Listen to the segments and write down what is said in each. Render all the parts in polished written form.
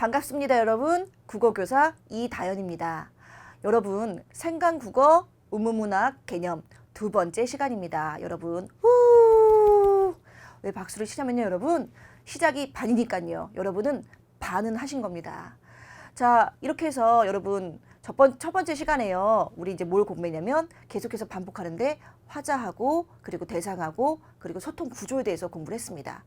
반갑습니다, 여러분. 국어교사 이다연입니다. 여러분, 생강국어 우문문학 개념 두 번째 시간입니다. 여러분, 왜 박수를 치냐면요, 여러분. 시작이 반이니까요. 여러분은 반은 하신 겁니다. 자, 이렇게 해서 여러분 첫 번째 시간에요. 우리 이제 뭘 공부했냐면 계속해서 반복하는데 화자하고 그리고 대상하고 그리고 소통 구조에 대해서 공부를 했습니다.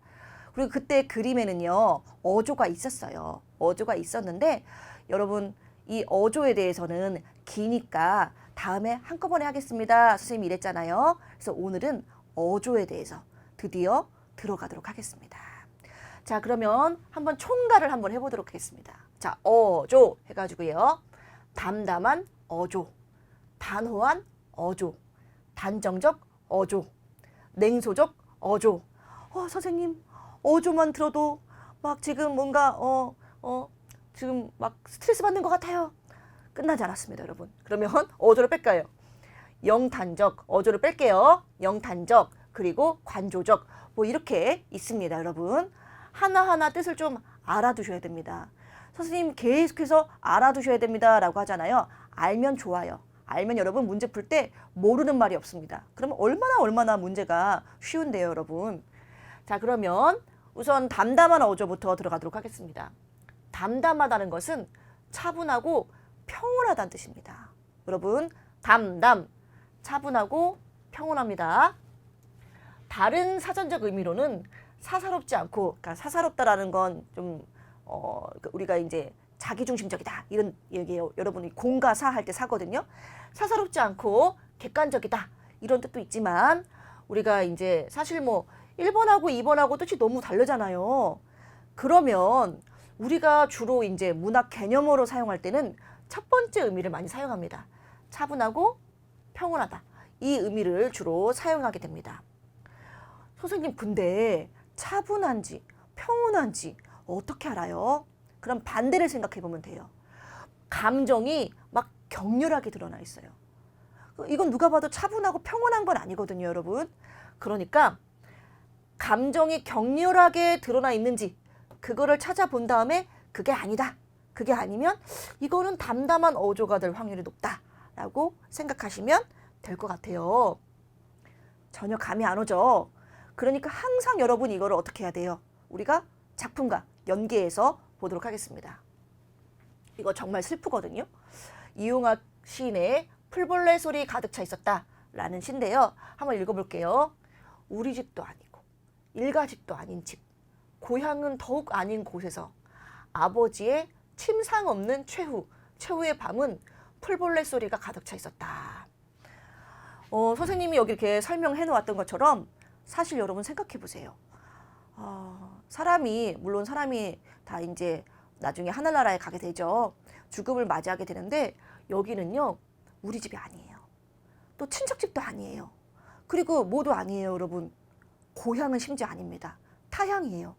그리고 그때 그림에는요, 어조가 있었어요. 어조가 있었는데 여러분 이 어조에 대해서는 기니까 다음에 한꺼번에 하겠습니다. 선생님이 이랬잖아요. 그래서 오늘은 어조에 대해서 드디어 들어가도록 하겠습니다. 자, 그러면 한번 총괄을 한번 해보도록 하겠습니다. 자, 어조 해가지고요. 담담한 어조, 단호한 어조, 단정적 어조, 냉소적 어조. 선생님, 어조만 들어도 막 지금 뭔가 지금 막 스트레스 받는 것 같아요. 끝나지 않았습니다, 여러분. 그러면 어조를 뺄까요? 영단적, 어조를 뺄게요. 영단적, 그리고 관조적, 뭐 이렇게 있습니다, 여러분. 하나하나 뜻을 좀 알아두셔야 됩니다. 선생님 계속해서 알아두셔야 됩니다 라고 하잖아요. 알면 좋아요. 알면 여러분 문제 풀 때 모르는 말이 없습니다. 그러면 얼마나 문제가 쉬운데요, 여러분. 자, 그러면 우선 담담한 어조부터 들어가도록 하겠습니다. 담담하다는 것은 차분하고 평온하다는 뜻입니다. 여러분, 담담, 차분하고 평온합니다. 다른 사전적 의미로는 사사롭지 않고, 그러니까 사사롭다라는 건 좀 우리가 이제 자기중심적이다 이런 얘기예요. 여러분이 공과 사 할 때 사거든요. 사사롭지 않고 객관적이다 이런 뜻도 있지만 우리가 이제 사실 뭐 1번하고 2번하고 뜻이 너무 다르잖아요. 그러면 우리가 주로 이제 문학 개념어로 사용할 때는 첫 번째 의미를 많이 사용합니다. 차분하고 평온하다. 이 의미를 주로 사용하게 됩니다. 선생님, 근데 차분한지 평온한지 어떻게 알아요? 그럼 반대를 생각해 보면 돼요. 감정이 막 격렬하게 드러나 있어요. 이건 누가 봐도 차분하고 평온한 건 아니거든요, 여러분. 그러니까 감정이 격렬하게 드러나 있는지 그거를 찾아본 다음에 그게 아니다. 그게 아니면 이거는 담담한 어조가 될 확률이 높다라고 생각하시면 될 것 같아요. 전혀 감이 안 오죠. 그러니까 항상 여러분 이거를 어떻게 해야 돼요? 우리가 작품과 연계해서 보도록 하겠습니다. 이거 정말 슬프거든요. 이용학 시인의 풀벌레 소리 가득 차 있었다라는 시인데요. 한번 읽어볼게요. 우리 집도 아니고 일가집도 아닌 집, 고향은 더욱 아닌 곳에서 아버지의 침상 없는 최후의 밤은 풀벌레 소리가 가득 차 있었다. 선생님이 여기 이렇게 설명해 놓았던 것처럼 사실 여러분 생각해 보세요. 물론 사람이 다 이제 나중에 하늘나라에 가게 되죠. 죽음을 맞이하게 되는데 여기는요, 우리 집이 아니에요. 또 친척집도 아니에요. 그리고 뭐도 아니에요, 여러분. 고향은 심지어 아닙니다. 타향이에요.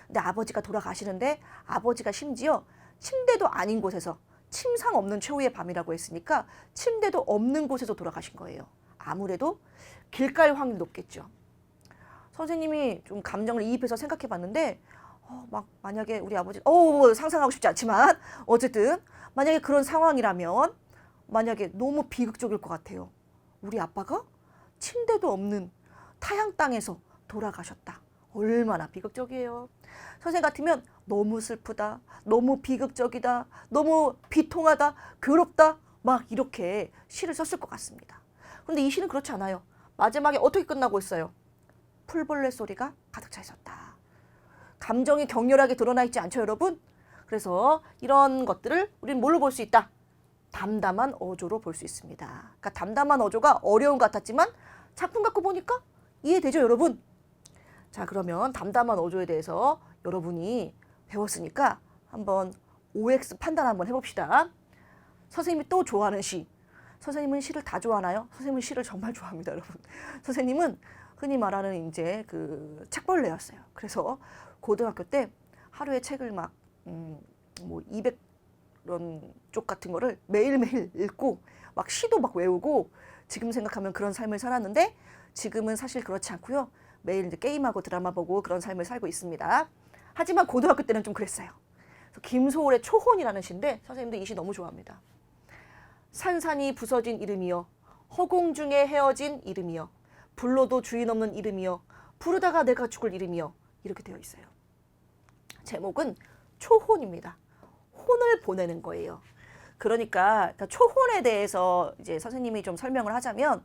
근데 아버지가 돌아가시는데 아버지가 심지어 침대도 아닌 곳에서, 침상 없는 최후의 밤이라고 했으니까 침대도 없는 곳에서 돌아가신 거예요. 아무래도 길가일 확률이 높겠죠. 선생님이 좀 감정을 이입해서 생각해 봤는데 막 만약에 우리 아버지 상상하고 싶지 않지만 어쨌든 만약에 그런 상황이라면 만약에 너무 비극적일 것 같아요. 우리 아빠가 침대도 없는 타향 땅에서 돌아가셨다. 얼마나 비극적이에요. 선생님 같으면 너무 슬프다, 너무 비극적이다, 너무 비통하다, 괴롭다 막 이렇게 시를 썼을 것 같습니다. 그런데 이 시는 그렇지 않아요. 마지막에 어떻게 끝나고 있어요? 풀벌레 소리가 가득 차 있었다. 감정이 격렬하게 드러나 있지 않죠, 여러분? 그래서 이런 것들을 우리는 뭘로 볼 수 있다? 담담한 어조로 볼 수 있습니다. 그러니까 담담한 어조가 어려운 것 같았지만 작품 갖고 보니까 이해되죠, 여러분? 자, 그러면 담담한 어조에 대해서 여러분이 배웠으니까 한번 OX 판단 한번 해봅시다. 선생님이 또 좋아하는 시. 선생님은 시를 다 좋아하나요? 선생님은 시를 정말 좋아합니다, 여러분. 선생님은 흔히 말하는 이제 그 책벌레였어요. 그래서 고등학교 때 하루에 책을 막 200런 쪽 같은 거를 매일매일 읽고 막 시도 막 외우고, 지금 생각하면 그런 삶을 살았는데 지금은 사실 그렇지 않고요. 매일 이제 게임하고 드라마 보고 그런 삶을 살고 있습니다. 하지만 고등학교 때는 좀 그랬어요. 김소월의 초혼이라는 시인데 선생님도 이 시 너무 좋아합니다. 산산이 부서진 이름이여 허공 중에 헤어진 이름이여 불러도 주인 없는 이름이여 부르다가 내가 죽을 이름이여 이렇게 되어 있어요. 제목은 초혼입니다. 혼을 보내는 거예요. 그러니까 초혼에 대해서 이제 선생님이 좀 설명을 하자면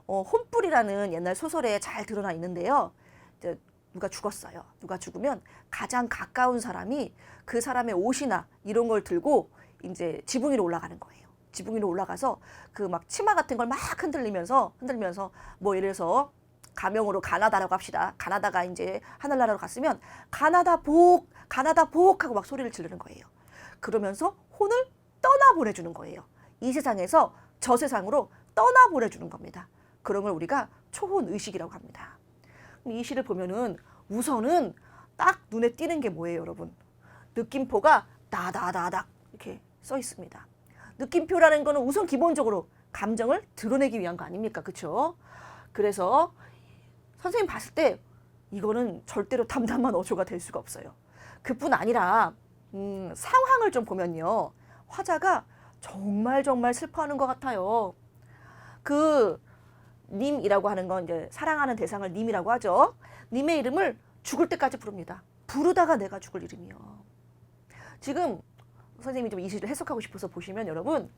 혼불이라는 옛날 소설에 잘 드러나 있는데요. 이제 누가 죽었어요. 누가 죽으면 가장 가까운 사람이 그 사람의 옷이나 이런 걸 들고 이제 지붕 위로 올라가는 거예요. 지붕 위로 올라가서 그 막 치마 같은 걸 막 흔들리면서 뭐 예를 들어서 가명으로 가나다라고 합시다. 가나다가 이제 하늘나라로 갔으면 가나다 복 하고 막 소리를 지르는 거예요. 그러면서 혼을 떠나보내주는 거예요. 이 세상에서 저 세상으로 떠나보내주는 겁니다. 그런 걸 우리가 초혼의식이라고 합니다. 이 시를 보면은 우선은 딱 눈에 띄는 게 뭐예요, 여러분? 느낌표가 다다다닥 이렇게 써 있습니다. 느낌표라는 거는 우선 기본적으로 감정을 드러내기 위한 거 아닙니까? 그렇죠? 그래서 선생님 봤을 때 이거는 절대로 담담한 어조가 될 수가 없어요. 그뿐 아니라 상황을 좀 보면요. 화자가 정말 슬퍼하는 것 같아요. 그 님이라고 하는 건 이제 사랑하는 대상을 님이라고 하죠. 님의 이름을 죽을 때까지 부릅니다. 부르다가 내가 죽을 이름이요. 지금 선생님이 좀 이 시를 해석하고 싶어서 보시면 여러분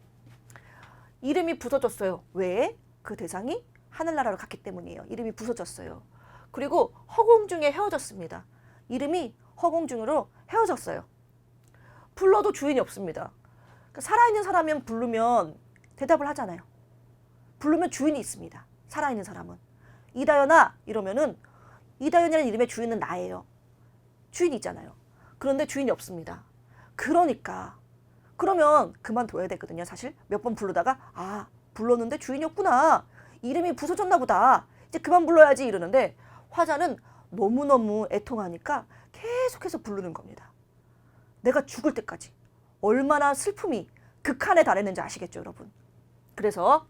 이름이 부서졌어요. 왜? 그 대상이 하늘나라로 갔기 때문이에요. 이름이 부서졌어요. 그리고 허공 중에 헤어졌습니다. 이름이 허공 중으로 헤어졌어요. 불러도 주인이 없습니다. 그러니까 살아있는 사람이면 부르면 대답을 하잖아요. 부르면 주인이 있습니다. 살아있는 사람은. 이다연아 이러면은 이다연이라는 이름의 주인은 나예요. 주인이 있잖아요. 그런데 주인이 없습니다. 그러니까 그러면 그만둬야 되거든요. 사실 몇 번 부르다가 아 불렀는데 주인이 없구나. 이름이 부서졌나 보다. 이제 그만 불러야지 이러는데 화자는 너무너무 애통하니까 계속해서 부르는 겁니다. 내가 죽을 때까지. 얼마나 슬픔이 극한에 달했는지 아시겠죠, 여러분? 그래서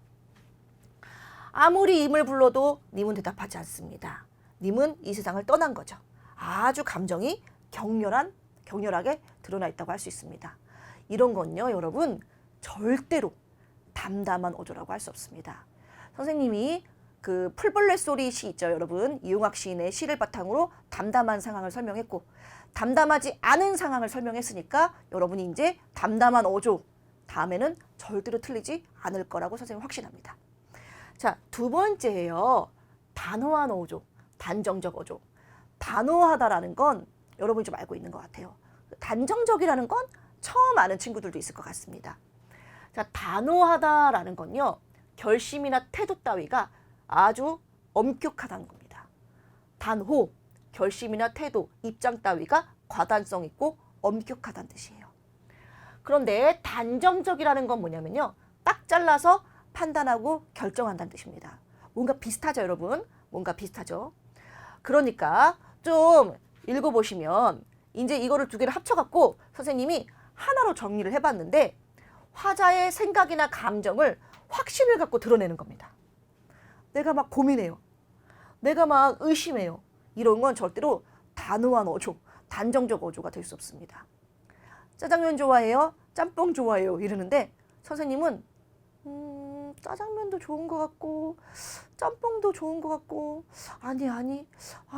아무리 임을 불러도 님은 대답하지 않습니다. 님은 이 세상을 떠난 거죠. 아주 감정이 격렬하게 드러나 있다고 할 수 있습니다. 이런 건요, 여러분 절대로 담담한 어조라고 할 수 없습니다. 선생님이 그 풀벌레 소리 시 있죠, 여러분. 이용학 시인의 시를 바탕으로 담담한 상황을 설명했고 담담하지 않은 상황을 설명했으니까 여러분이 이제 담담한 어조 다음에는 절대로 틀리지 않을 거라고 선생님 확신합니다. 자, 두 번째예요. 단호한 어조, 단정적 어조. 단호하다라는 건 여러분이 좀 알고 있는 것 같아요. 단정적이라는 건 처음 아는 친구들도 있을 것 같습니다. 자, 단호하다라는 건요. 결심이나 태도 따위가 아주 엄격하다는 겁니다. 단호, 결심이나 태도, 입장 따위가 과단성 있고 엄격하다는 뜻이에요. 그런데 단정적이라는 건 뭐냐면요. 딱 잘라서 판단하고 결정한다는 뜻입니다. 뭔가 비슷하죠, 여러분? 뭔가 비슷하죠? 그러니까 좀 읽어보시면 이제 이거를 두 개를 합쳐갖고 선생님이 하나로 정리를 해봤는데 화자의 생각이나 감정을 확신을 갖고 드러내는 겁니다. 내가 막 고민해요. 내가 막 의심해요. 이런 건 절대로 단호한 어조, 단정적 어조가 될 수 없습니다. 짜장면 좋아해요? 짬뽕 좋아해요? 이러는데 선생님은 짜장면도 좋은 것 같고 짬뽕도 좋은 것 같고 아니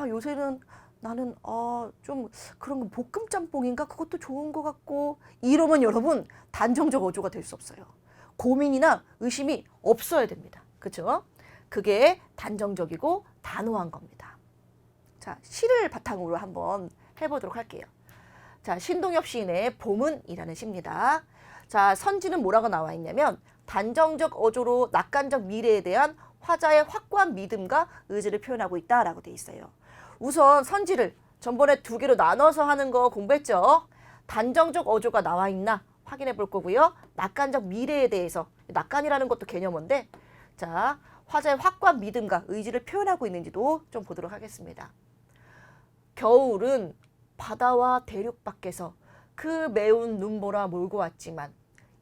요새는 나는 좀 그런 거 볶음 짬뽕인가 그것도 좋은 것 같고 이러면 여러분 단정적 어조가 될 수 없어요. 고민이나 의심이 없어야 됩니다. 그렇죠? 그게 단정적이고 단호한 겁니다. 자, 시를 바탕으로 한번 해보도록 할게요. 자, 신동엽 시인의 봄은이라는 시입니다. 자, 선지는 뭐라고 나와 있냐면 단정적 어조로 낙관적 미래에 대한 화자의 확고한 믿음과 의지를 표현하고 있다라고 돼 있어요. 우선 선지를 전번에 두 개로 나눠서 하는 거 공부했죠. 단정적 어조가 나와 있나 확인해 볼 거고요. 낙관적 미래에 대해서 낙관이라는 것도 개념인데 자, 화자의 확고한 믿음과 의지를 표현하고 있는지도 좀 보도록 하겠습니다. 겨울은 바다와 대륙 밖에서 그 매운 눈보라 몰고 왔지만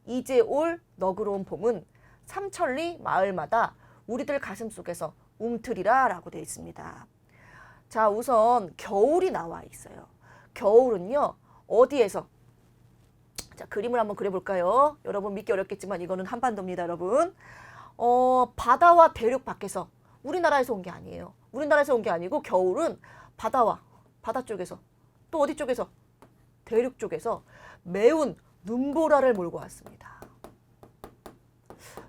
이제 올 너그러운 봄은 삼천리 마을마다 우리들 가슴 속에서 움트리라 라고 되어 있습니다. 자, 우선 겨울이 나와 있어요. 겨울은요. 어디에서? 자, 그림을 한번 그려볼까요? 여러분 믿기 어렵겠지만 이거는 한반도입니다, 여러분. 바다와 대륙 밖에서 우리나라에서 온 게 아니에요. 우리나라에서 온 게 아니고 겨울은 바다 쪽에서 또 어디 쪽에서? 대륙 쪽에서 매운 눈보라를 몰고 왔습니다.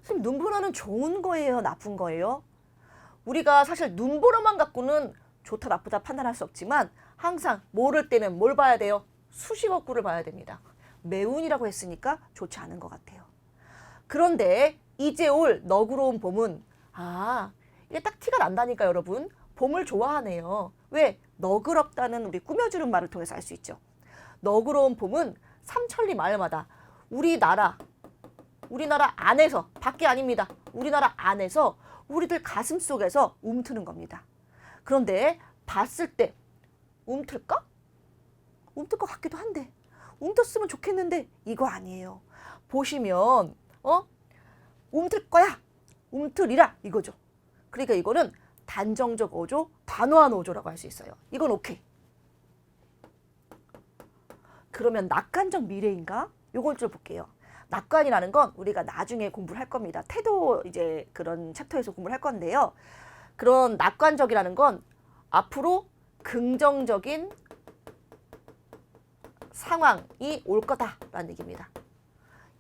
선생님, 눈보라는 좋은 거예요? 나쁜 거예요? 우리가 사실 눈보라만 갖고는 좋다 나쁘다 판단할 수 없지만 항상 모를 때는 뭘 봐야 돼요? 수식어구를 봐야 됩니다. 매운이라고 했으니까 좋지 않은 것 같아요. 그런데 이제 올 너그러운 봄은 이게 딱 티가 난다니까 여러분. 봄을 좋아하네요. 왜? 너그럽다는 우리 꾸며주는 말을 통해서 알 수 있죠. 너그러운 봄은 삼천리 마을마다 우리나라 안에서, 밖이 아닙니다. 우리나라 안에서 우리들 가슴 속에서 움트는 겁니다. 그런데 봤을 때 움틀까? 움틀 것 같기도 한데 움틀었으면 좋겠는데 이거 아니에요. 보시면 움틀 거야, 움틀이라 이거죠. 그러니까 이거는 단정적 어조, 단호한 어조라고 할 수 있어요. 이건 오케이. 그러면 낙관적 미래인가? 요걸 좀 볼게요. 낙관이라는 건 우리가 나중에 공부를 할 겁니다. 태도 이제 그런 챕터에서 공부를 할 건데요. 그런 낙관적이라는 건 앞으로 긍정적인 상황이 올 거다라는 얘기입니다.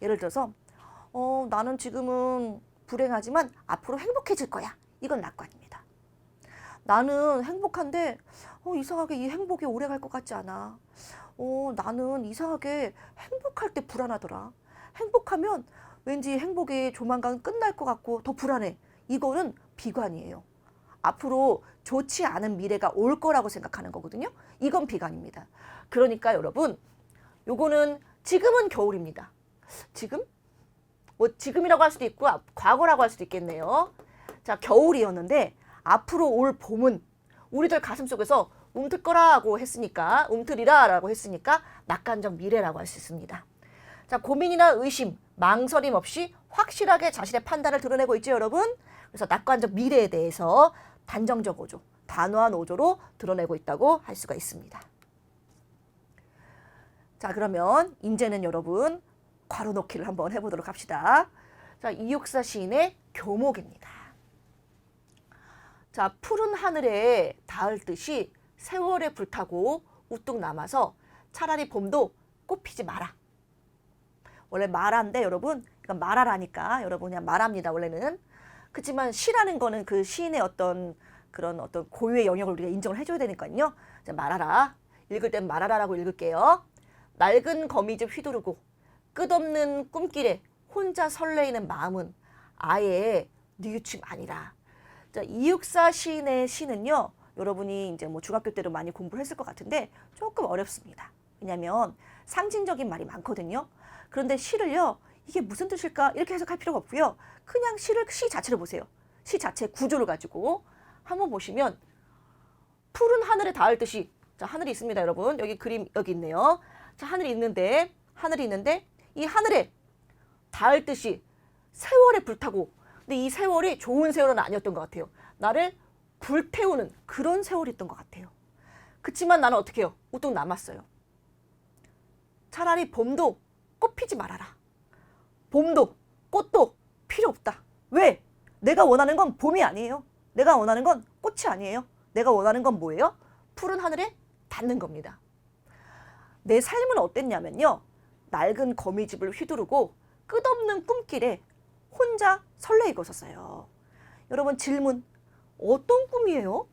예를 들어서 나는 지금은 불행하지만 앞으로 행복해질 거야. 이건 낙관입니다. 나는 행복한데 이상하게 이 행복이 오래 갈 것 같지 않아. 나는 이상하게 행복할 때 불안하더라. 행복하면 왠지 행복이 조만간 끝날 것 같고 더 불안해. 이거는 비관이에요. 앞으로 좋지 않은 미래가 올 거라고 생각하는 거거든요. 이건 비관입니다. 그러니까 여러분, 요거는 지금은 겨울입니다. 지금? 지금이라고 할 수도 있고 과거라고 할 수도 있겠네요. 자, 겨울이었는데 앞으로 올 봄은 우리들 가슴속에서 움틀 거라고 했으니까, 움틀이라라고 했으니까 낙관적 미래라고 할 수 있습니다. 자, 고민이나 의심, 망설임 없이 확실하게 자신의 판단을 드러내고 있죠, 여러분. 그래서 낙관적 미래에 대해서 단정적 어조, 단호한 어조로 드러내고 있다고 할 수가 있습니다. 자, 그러면 이제는 여러분 괄호 넣기를 한번 해보도록 합시다. 자, 이육사 시인의 교목입니다. 자, 푸른 하늘에 닿을 듯이 세월에 불타고 우뚝 남아서 차라리 봄도 꽃피지 마라. 원래 말한데 여러분, 이건 말하라니까 여러분 그냥 말합니다 원래는. 그렇지만 시라는 거는 그 시인의 어떤 고유의 영역을 우리가 인정을 해줘야 되니까요. 이제 말하라. 읽을 땐 말하라라고 읽을게요. 낡은 거미집 휘두르고 끝없는 꿈길에 혼자 설레이는 마음은 아예 뉘우침 아니라. 자, 이육사 시인의 시는요, 여러분이 이제 뭐 중학교 때도 많이 공부를 했을 것 같은데 조금 어렵습니다. 왜냐하면 상징적인 말이 많거든요. 그런데 시를요, 이게 무슨 뜻일까 이렇게 해석할 필요가 없고요. 그냥 시 자체를 보세요. 시 자체의 구조를 가지고 한번 보시면 푸른 하늘에 닿을 듯이, 자, 하늘이 있습니다, 여러분. 여기 그림 여기 있네요. 자, 하늘이 있는데 이 하늘에 닿을 듯이 세월에 불타고, 근데 이 세월이 좋은 세월은 아니었던 것 같아요. 나를 불태우는 그런 세월이었던 것 같아요. 그치만 나는 어떻게 해요? 우뚝 남았어요. 차라리 봄도 꽃피지 말아라. 봄도 꽃도 필요 없다. 왜? 내가 원하는 건 봄이 아니에요. 내가 원하는 건 꽃이 아니에요. 내가 원하는 건 뭐예요? 푸른 하늘에 닿는 겁니다. 내 삶은 어땠냐면요, 낡은 거미집을 휘두르고 끝없는 꿈길에 혼자 설레이고 있었어요. 여러분, 질문, 어떤 꿈이에요?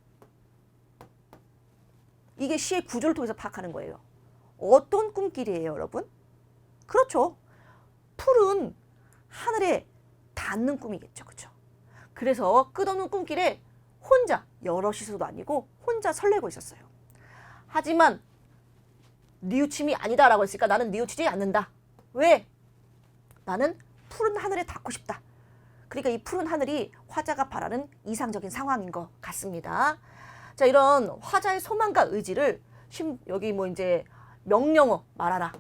이게 시의 구조를 통해서 파악하는 거예요. 어떤 꿈길이에요, 여러분? 그렇죠. 푸른 하늘에 닿는 꿈이겠죠. 그렇죠? 그래서 끝없는 꿈길에 혼자, 여럿이서도 아니고 혼자 설레고 있었어요. 하지만 뉘우침이 아니다라고 했으니까 나는 뉘우치지 않는다. 왜? 나는 푸른 하늘에 닿고 싶다. 그러니까 이 푸른 하늘이 화자가 바라는 이상적인 상황인 것 같습니다. 자, 이런 화자의 소망과 의지를 여기 뭐 이제 명령어 말하라.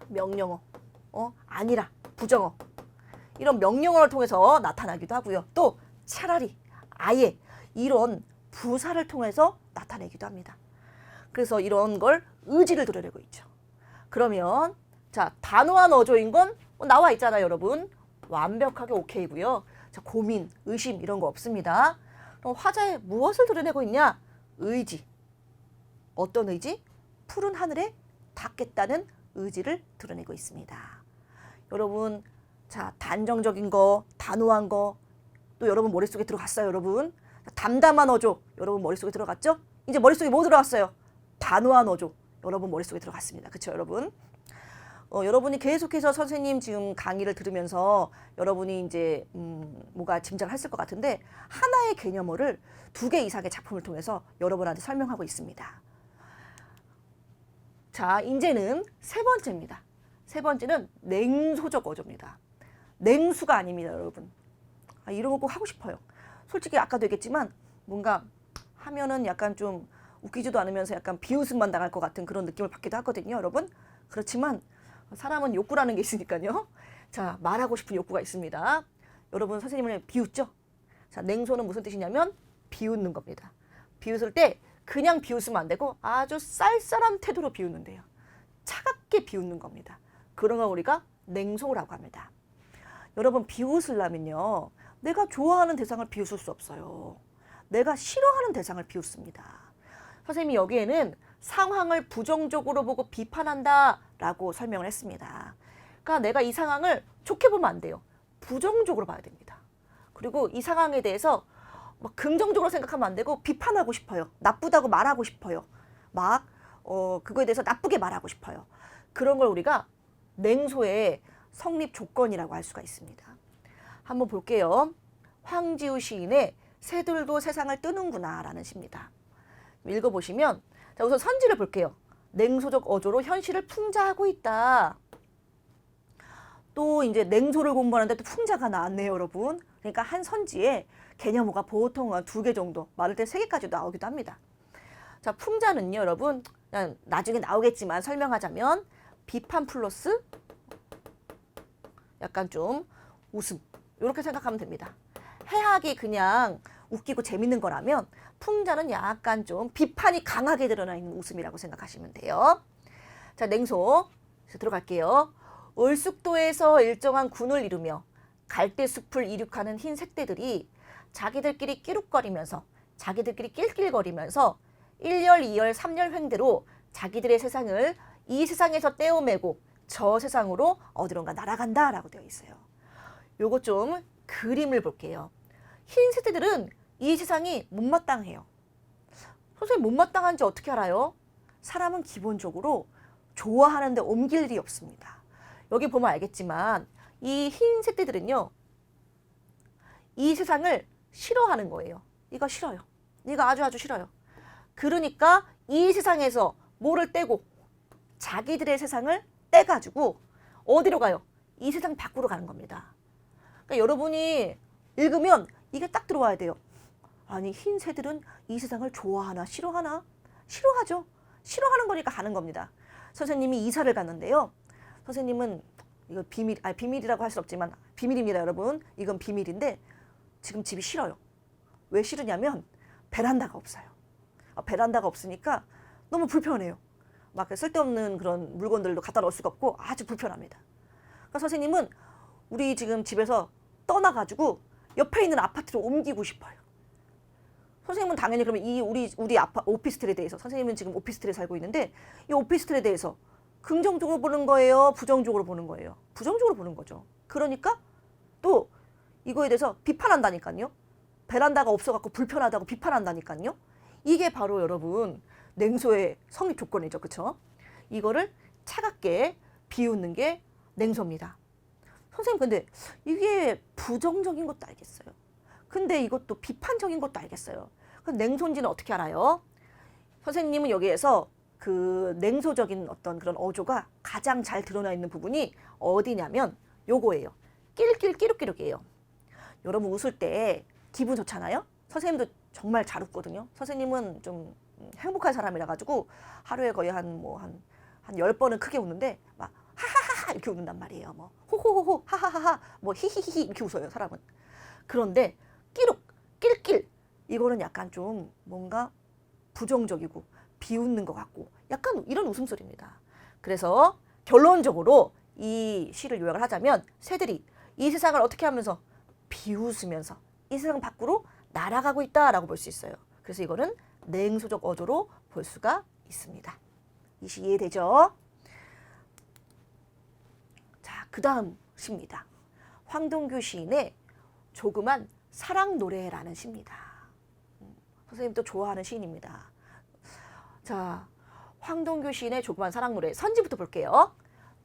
명령어. 아니라. 부정어. 이런 명령어를 통해서 나타나기도 하고요. 또 차라리, 아예 이런 부사를 통해서 나타내기도 합니다. 그래서 이런 걸 의지를 드러내고 있죠. 그러면 자, 단호한 어조인 건 나와 있잖아요, 여러분. 완벽하게 오케이고요. 자, 고민, 의심 이런 거 없습니다. 그럼 화자에 무엇을 드러내고 있냐? 의지. 어떤 의지? 푸른 하늘에 닿겠다는 의지를 드러내고 있습니다. 여러분, 자, 단정적인 거, 단호한 거, 또 여러분 머릿속에 들어갔어요, 여러분. 담담한 어조, 여러분 머릿속에 들어갔죠? 이제 머릿속에 뭐 들어갔어요? 단호한 어조, 여러분 머릿속에 들어갔습니다. 그렇죠, 여러분? 여러분이 계속해서 선생님 지금 강의를 들으면서 여러분이 이제 뭐가 짐작을 했을 것 같은데 하나의 개념어를 2개 이상의 작품을 통해서 여러분한테 설명하고 있습니다. 자, 이제는 세 번째입니다. 세 번째는 냉소적 어조입니다. 냉수가 아닙니다, 여러분. 이런 거 꼭 하고 싶어요. 솔직히 아까도 얘기했지만 뭔가 하면은 약간 좀 웃기지도 않으면서 약간 비웃음만 당할 것 같은 그런 느낌을 받기도 하거든요, 여러분. 그렇지만 사람은 욕구라는 게 있으니까요. 자, 말하고 싶은 욕구가 있습니다. 여러분 선생님을 비웃죠? 자, 냉소는 무슨 뜻이냐면 비웃는 겁니다. 비웃을 때 그냥 비웃으면 안 되고 아주 쌀쌀한 태도로 비웃는데요. 차갑게 비웃는 겁니다. 그런 걸 우리가 냉소라고 합니다. 여러분 비웃으려면요. 내가 좋아하는 대상을 비웃을 수 없어요. 내가 싫어하는 대상을 비웃습니다. 선생님이 여기에는 상황을 부정적으로 보고 비판한다 라고 설명을 했습니다. 그러니까 내가 이 상황을 좋게 보면 안 돼요. 부정적으로 봐야 됩니다. 그리고 이 상황에 대해서 막 긍정적으로 생각하면 안 되고 비판하고 싶어요. 나쁘다고 말하고 싶어요. 막 그거에 대해서 나쁘게 말하고 싶어요. 그런 걸 우리가 냉소의 성립 조건이라고 할 수가 있습니다. 한번 볼게요. 황지우 시인의 새들도 세상을 뜨는구나 라는 시입니다. 읽어보시면 자, 우선 선지를 볼게요. 냉소적 어조로 현실을 풍자하고 있다. 또 이제 냉소를 공부하는데 또 풍자가 나왔네요, 여러분. 그러니까 한 선지에 개념어가 보통 2개 정도, 많을 때 3개까지 나오기도 합니다. 자, 풍자는요, 여러분, 그냥 나중에 나오겠지만 설명하자면 비판 플러스 약간 좀 웃음, 이렇게 생각하면 됩니다. 해학이 그냥 웃기고 재밌는 거라면 풍자는 약간 좀 비판이 강하게 드러나 있는 웃음이라고 생각하시면 돼요. 자, 냉소 들어갈게요. 을숙도에서 일정한 군을 이루며 갈대숲을 이륙하는 흰 색대들이 자기들끼리 끼룩거리면서 자기들끼리 낄낄거리면서 1열, 2열, 3열 횡대로 자기들의 세상을 이 세상에서 떼어매고 저 세상으로 어디론가 날아간다 라고 되어 있어요. 요거 좀 그림을 볼게요. 흰 색대들은 이 세상이 못마땅해요. 선생님 못마땅한지 어떻게 알아요? 사람은 기본적으로 좋아하는데 옮길 일이 없습니다. 여기 보면 알겠지만 이 흰 색대들은요. 이 세상을 싫어하는 거예요. 이거 싫어요. 이거 아주 싫어요. 그러니까 이 세상에서 뭐를 떼고 자기들의 세상을 떼가지고 어디로 가요? 이 세상 밖으로 가는 겁니다. 그러니까 여러분이 읽으면 이게 딱 들어와야 돼요. 아니 흰 새들은 이 세상을 좋아하나 싫어하나? 싫어하죠. 싫어하는 거니까 가는 겁니다. 선생님이 이사를 갔는데요. 선생님은 이거 비밀이라고 할 수 없지만 비밀입니다, 여러분. 이건 비밀인데 지금 집이 싫어요. 왜 싫으냐면 베란다가 없어요. 베란다가 없으니까 너무 불편해요. 막 쓸데없는 그런 물건들도 갖다 넣을 수가 없고 아주 불편합니다. 그러니까 선생님은 우리 지금 집에서 떠나가지고 옆에 있는 아파트로 옮기고 싶어요. 선생님은 당연히 그러면 우리 오피스텔에 대해서 선생님은 지금 오피스텔에 살고 있는데 이 오피스텔에 대해서 긍정적으로 보는 거예요? 부정적으로 보는 거예요? 부정적으로 보는 거죠. 그러니까 또 이거에 대해서 비판한다니까요. 베란다가 없어갖고 불편하다고 비판한다니까요. 이게 바로 여러분 냉소의 성립 조건이죠. 그렇죠? 이거를 차갑게 비웃는 게 냉소입니다. 선생님 근데 이게 부정적인 것도 알겠어요. 근데 이것도 비판적인 것도 알겠어요. 그럼 냉소인지는 어떻게 알아요? 선생님은 여기에서 그 냉소적인 어떤 그런 어조가 가장 잘 드러나 있는 부분이 어디냐면 요거예요. 끼룩끼룩이에요. 여러분 웃을 때 기분 좋잖아요? 선생님도 정말 잘 웃거든요. 선생님은 좀 행복한 사람이라 가지고 하루에 거의 한 10번은 크게 웃는데 막 하하하하 이렇게 웃는단 말이에요. 뭐 호호호호 하하하하 뭐 히히히히 이렇게 웃어요, 사람은. 그런데 끼룩 낄낄 이거는 약간 좀 뭔가 부정적이고 비웃는 것 같고 약간 이런 웃음소리입니다. 그래서 결론적으로 이 시를 요약을 하자면 새들이 이 세상을 어떻게 하면서 비웃으면서 이 세상 밖으로 날아가고 있다라고 볼 수 있어요. 그래서 이거는 냉소적 어조로 볼 수가 있습니다. 이 시 이해되죠? 자, 그 다음 시입니다. 황동규 시인의 조그만 사랑 노래라는 시입니다. 선생님도 좋아하는 시인입니다. 자, 황동규 시인의 조그만 사랑 노래 선지부터 볼게요.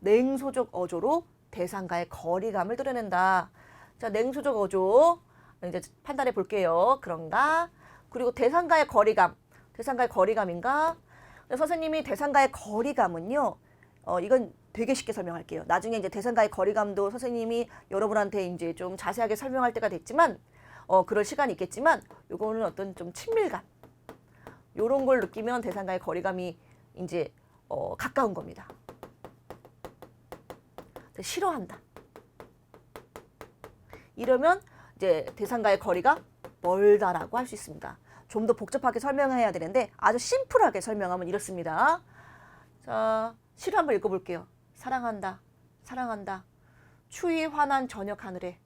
냉소적 어조로 대상과의 거리감을 드러낸다. 자, 냉소적 어조 이제 판단해 볼게요. 그런가? 그리고 대상과의 거리감. 대상과의 거리감인가? 선생님이 대상과의 거리감은요. 이건 되게 쉽게 설명할게요. 나중에 이제 대상과의 거리감도 선생님이 여러분한테 이제 좀 자세하게 설명할 때가 됐지만 그럴 시간이 있겠지만 요거는 어떤 좀 친밀감. 요런 걸 느끼면 대상과의 거리감이 이제 가까운 겁니다. 싫어한다. 이러면 이제 대상과의 거리가 멀다라고 할 수 있습니다. 좀 더 복잡하게 설명해야 되는데 아주 심플하게 설명하면 이렇습니다. 자, 시를 한번 읽어볼게요. 사랑한다, 사랑한다. 추위 환한 저녁 하늘에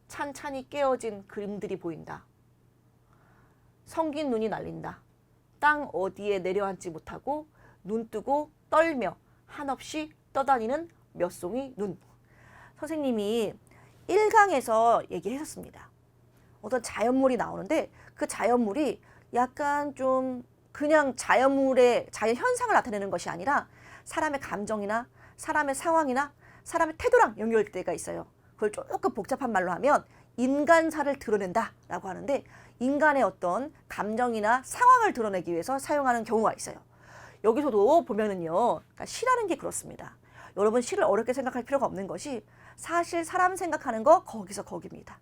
찬찬히 깨어진 그림들이 보인다. 성긴 눈이 날린다. 땅 어디에 내려앉지 못하고 눈 뜨고 떨며 한없이 떠다니는 몇 송이 눈. 선생님이 1강에서 얘기했었습니다. 어떤 자연물이 나오는데 그 자연물이 약간 좀 그냥 자연물의 자연 현상을 나타내는 것이 아니라 사람의 감정이나 사람의 상황이나 사람의 태도랑 연결될 때가 있어요. 그걸 조금 복잡한 말로 하면 인간사를 드러낸다라고 하는데 인간의 어떤 감정이나 상황을 드러내기 위해서 사용하는 경우가 있어요. 여기서도 보면은요, 그러니까 시라는 게 그렇습니다. 여러분 시를 어렵게 생각할 필요가 없는 것이 사실 사람 생각하는 거 거기서 거기입니다.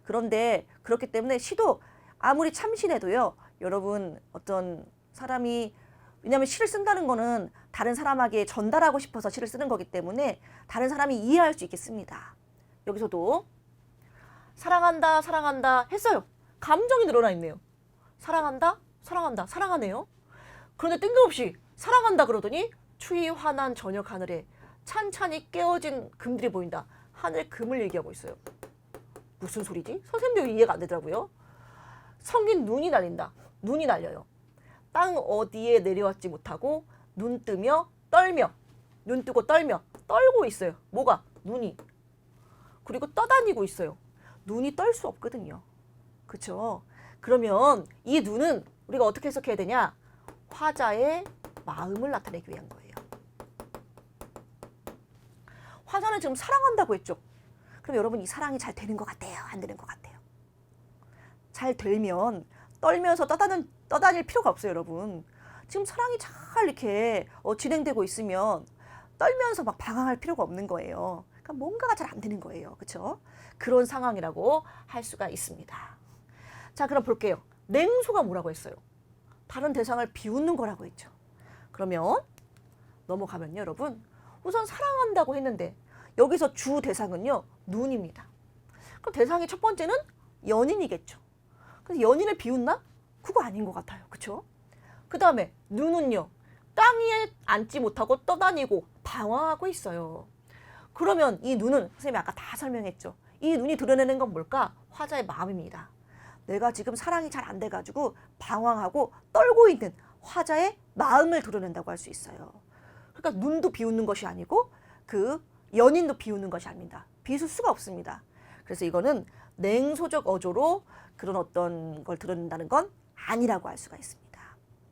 그런데 그렇기 때문에 시도 아무리 참신해도요, 여러분 어떤 사람이 왜냐하면 시를 쓴다는 거는 다른 사람에게 전달하고 싶어서 시를 쓰는 거기 때문에 다른 사람이 이해할 수 있겠습니다. 여기서도 사랑한다, 사랑한다 했어요. 감정이 늘어나 있네요. 사랑한다, 사랑한다, 사랑하네요. 그런데 뜬금없이 사랑한다 그러더니 추위 환한 저녁 하늘에 찬찬히 깨어진 금들이 보인다. 하늘 금을 얘기하고 있어요. 무슨 소리지? 선생님도 이해가 안 되더라고요. 성긴 눈이 날린다. 눈이 날려요. 땅 어디에 내려왔지 못하고 눈 뜨며 떨며 눈 뜨고 떨며 떨고 있어요. 뭐가? 눈이. 그리고 떠다니고 있어요. 눈이 떨 수 없거든요. 그렇죠? 그러면 이 눈은 우리가 어떻게 해석해야 되냐? 화자의 마음을 나타내기 위한 거예요. 화자는 지금 사랑한다고 했죠. 그럼 여러분 이 사랑이 잘 되는 것 같아요? 안 되는 것 같아요? 잘 되면 떨면서 떠다닐 필요가 없어요, 여러분. 지금 사랑이 잘 이렇게 진행되고 있으면 떨면서 막 방황할 필요가 없는 거예요. 그러니까 뭔가가 잘 안 되는 거예요. 그렇죠? 그런 상황이라고 할 수가 있습니다. 자, 그럼 볼게요. 냉소가 뭐라고 했어요? 다른 대상을 비웃는 거라고 했죠. 그러면 넘어가면요, 여러분. 우선 사랑한다고 했는데 여기서 주 대상은요, 눈입니다. 그럼 대상의 첫 번째는 연인이겠죠. 그래서 연인을 비웃나? 그거 아닌 것 같아요. 그렇죠? 그 다음에 눈은요, 땅 위에 앉지 못하고 떠다니고 방황하고 있어요. 그러면 이 눈은 선생님이 아까 다 설명했죠. 이 눈이 드러내는 건 뭘까? 화자의 마음입니다. 내가 지금 사랑이 잘 안 돼가지고 방황하고 떨고 있는 화자의 마음을 드러낸다고 할 수 있어요. 그러니까 눈도 비웃는 것이 아니고 그 연인도 비웃는 것이 아닙니다. 비웃을 수가 없습니다. 그래서 이거는 냉소적 어조로 그런 어떤 걸 드러낸다는 건 아니라고 할 수가 있습니다.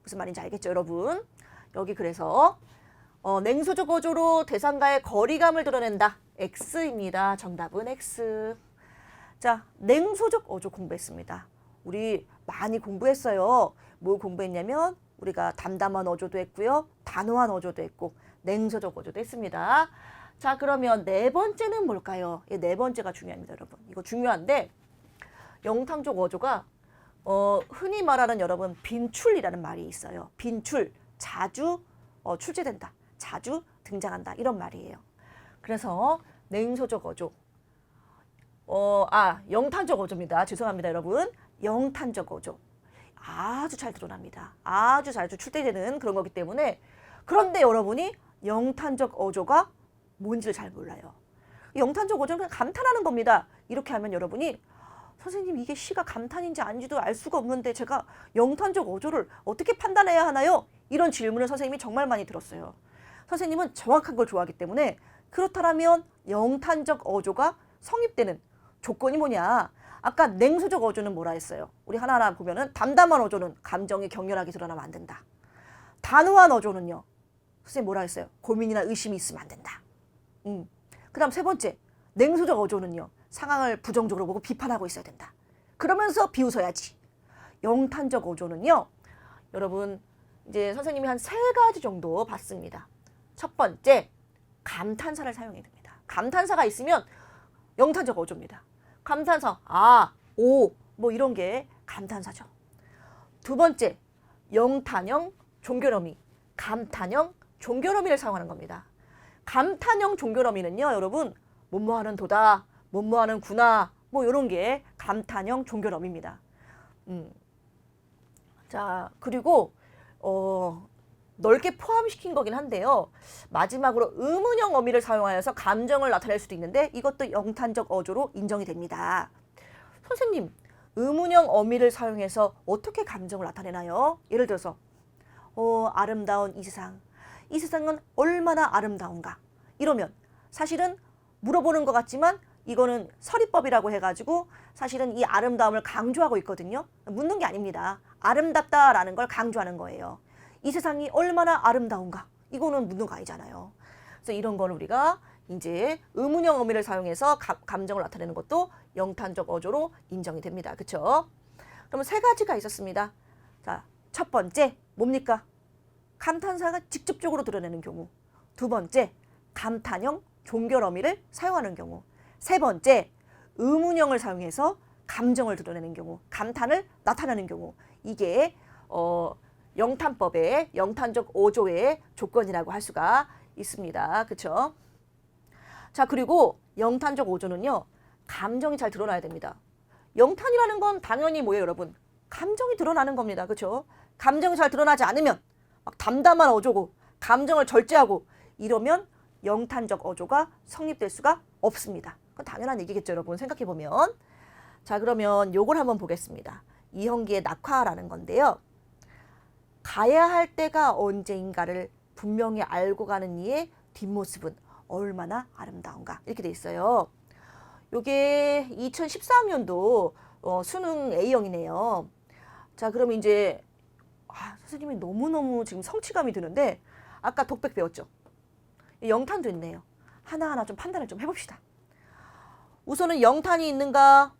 무슨 말인지 알겠죠, 여러분? 여기 그래서 냉소적 어조로 대상과의 거리감을 드러낸다. X입니다. 정답은 X. 자, 냉소적 어조 공부했습니다. 우리 많이 공부했어요. 뭘 공부했냐면 우리가 담담한 어조도 했고요. 단호한 어조도 했고 냉소적 어조도 했습니다. 자, 그러면 네 번째는 뭘까요? 이 네 번째가 중요합니다, 여러분. 이거 중요한데 영탕적 어조가 흔히 말하는 여러분 빈출이라는 말이 있어요. 빈출, 자주 출제된다. 자주 등장한다. 이런 말이에요. 그래서 냉소적 어조. 영탄적 어조입니다. 죄송합니다, 여러분. 영탄적 어조. 아주 잘 드러납니다. 아주 잘 출제되는 그런 거기 때문에 그런데 여러분이 영탄적 어조가 뭔지를 잘 몰라요. 영탄적 어조는 그냥 감탄하는 겁니다. 이렇게 하면 여러분이 선생님 이게 시가 감탄인지 아닌지도 알 수가 없는데 제가 영탄적 어조를 어떻게 판단해야 하나요? 이런 질문을 선생님이 정말 많이 들었어요. 선생님은 정확한 걸 좋아하기 때문에 그렇다면 영탄적 어조가 성립되는 조건이 뭐냐? 아까 냉소적 어조는 뭐라 했어요? 우리 하나하나 보면은 담담한 어조는 감정이 격렬하게 드러나면 안 된다. 단호한 어조는요. 선생님 뭐라 했어요? 고민이나 의심이 있으면 안 된다. 그 다음 세 번째, 냉소적 어조는요. 상황을 부정적으로 보고 비판하고 있어야 된다. 그러면서 비웃어야지. 영탄적 어조는요. 여러분 이제 선생님이 한 3가지 정도 봤습니다. 첫 번째, 감탄사를 사용해야 됩니다. 감탄사가 있으면 영탄적 어조입니다. 감탄사, 아, 오, 뭐 이런 게 감탄사죠. 두 번째, 영탄형 종결어미, 감탄형 종결어미를 사용하는 겁니다. 감탄형 종결어미는요, 여러분, 뭐뭐하는 도다, 뭐뭐하는 구나, 뭐 이런 게 감탄형 종결어미입니다. 자, 그리고 넓게 포함시킨 거긴 한데요. 마지막으로 의문형 어미를 사용하여서 감정을 나타낼 수도 있는데 이것도 영탄적 어조로 인정이 됩니다. 선생님, 의문형 어미를 사용해서 어떻게 감정을 나타내나요? 예를 들어서 아름다운 이 세상, 이 세상은 얼마나 아름다운가? 이러면 사실은 물어보는 것 같지만 이거는 서리법이라고 해가지고 사실은 이 아름다움을 강조하고 있거든요. 묻는 게 아닙니다. 아름답다라는 걸 강조하는 거예요. 이 세상이 얼마나 아름다운가? 이거는 묻는 거 아니잖아요. 그래서 이런 걸 우리가 이제 의문형 어미를 사용해서 감정을 나타내는 것도 영탄적 어조로 인정이 됩니다. 그렇죠? 그러면 3가지가 있었습니다. 자, 첫 번째 뭡니까? 감탄사가 직접적으로 드러내는 경우. 두 번째, 감탄형 종결 어미를 사용하는 경우. 세 번째, 의문형을 사용해서 감정을 드러내는 경우, 감탄을 나타내는 경우. 이게 영탄법의 영탄적 어조의 조건이라고 할 수가 있습니다. 그렇죠? 자, 그리고 영탄적 어조는요. 감정이 잘 드러나야 됩니다. 영탄이라는 건 당연히 뭐예요, 여러분? 감정이 드러나는 겁니다. 그렇죠? 감정이 잘 드러나지 않으면 막 담담한 어조고 감정을 절제하고 이러면 영탄적 어조가 성립될 수가 없습니다. 그건 당연한 얘기겠죠, 여러분. 생각해 보면. 자, 그러면 요걸 한번 보겠습니다. 이형기의 낙화라는 건데요. 가야 할 때가 언제인가를 분명히 알고 가는 이의 뒷모습은 얼마나 아름다운가 이렇게 돼 있어요. 요게 2013년도 수능 A형이네요. 자, 그러면 이제 선생님이 너무너무 지금 성취감이 드는데 아까 독백 배웠죠? 영탄도 있네요. 하나하나 좀 판단을 좀 해봅시다. 우선은 영탄이 있는가?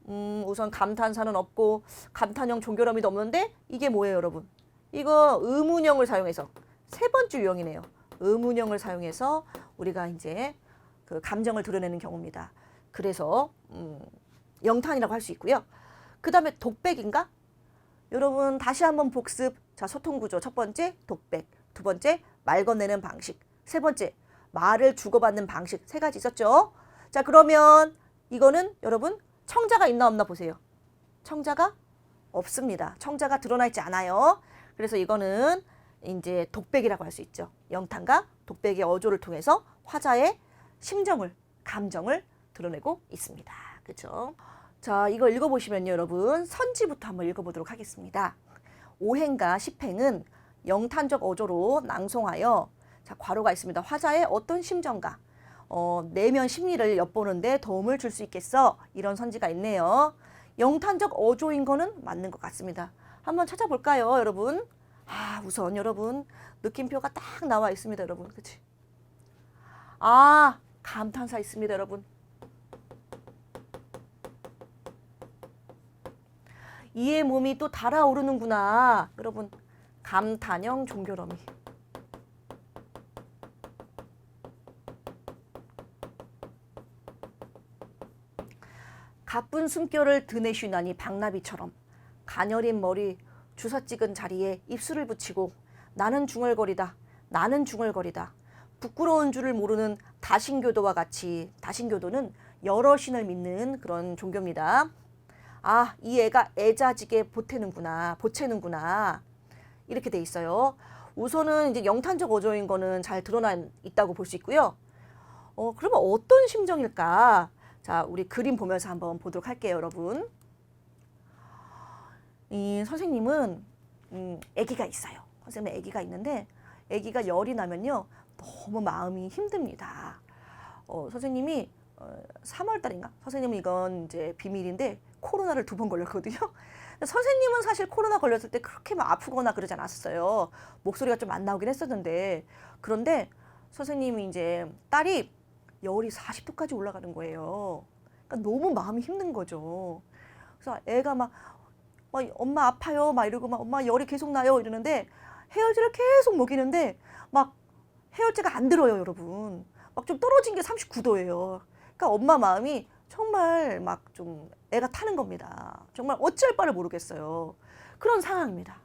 우선 감탄사는 없고 감탄형 종결어미도 없는데 이게 뭐예요, 여러분? 이거 의문형을 사용해서 3번째 유형이네요. 의문형을 사용해서 우리가 이제 그 감정을 드러내는 경우입니다. 그래서 영탄이라고 할 수 있고요. 그 다음에 독백인가? 여러분 다시 한번 복습. 자, 소통구조 첫 번째 독백, 두 번째 말 건네는 방식, 세 번째 말을 주고받는 방식 3가지 있었죠. 자, 그러면 이거는 여러분 청자가 있나 없나 보세요. 청자가 없습니다. 청자가 드러나 있지 않아요. 그래서 이거는 이제 독백이라고 할 수 있죠. 영탄과 독백의 어조를 통해서 화자의 심정을, 감정을 드러내고 있습니다. 그렇죠? 자, 이거 읽어보시면요, 여러분 선지부터 한번 읽어보도록 하겠습니다. 5행과 10행은 영탄적 어조로 낭송하여, 자, 괄호가 있습니다. 화자의 어떤 심정과 내면 심리를 엿보는데 도움을 줄 수 있겠어. 이런 선지가 있네요. 영탄적 어조인 거는 맞는 것 같습니다. 한번 찾아볼까요, 여러분? 우선 여러분 느낌표가 딱 나와 있습니다, 여러분. 그치? 감탄사 있습니다, 여러분. 이의 몸이 또 달아오르는구나. 여러분, 감탄형 종결어미. 가쁜 숨결을 드내쉬나니 박나비처럼 가녀린 머리 주사 찍은 자리에 입술을 붙이고 나는 중얼거리다. 나는 중얼거리다. 부끄러운 줄을 모르는 다신교도와 같이, 다신교도는 여러 신을 믿는 그런 종교입니다. 이 애가 애자지게 보채는구나. 이렇게 돼 있어요. 우선은 이제 영탄적 어조인 거는 잘 드러나 있다고 볼 수 있고요. 그러면 어떤 심정일까? 자, 우리 그림 보면서 한번 보도록 할게요, 여러분. 이 선생님은 아기가 있어요. 선생님은 아기가 있는데 아기가 열이 나면요 너무 마음이 힘듭니다. 선생님이 3월 달인가? 선생님은 이건 이제 비밀인데 코로나를 2번 걸렸거든요. 선생님은 사실 코로나 걸렸을 때 그렇게 막 아프거나 그러지 않았어요. 목소리가 좀 안 나오긴 했었는데 그런데 선생님이 이제 딸이 열이 40도까지 올라가는 거예요. 그러니까 너무 마음이 힘든 거죠. 그래서 애가 막 엄마 아파요 막 이러고 막 엄마 열이 계속 나요 이러는데 해열제를 계속 먹이는데 막 해열제가 안 들어요, 여러분. 막 좀 떨어진 게 39도예요. 그러니까 엄마 마음이 정말 막 좀 애가 타는 겁니다. 정말 어찌할 바를 모르겠어요. 그런 상황입니다.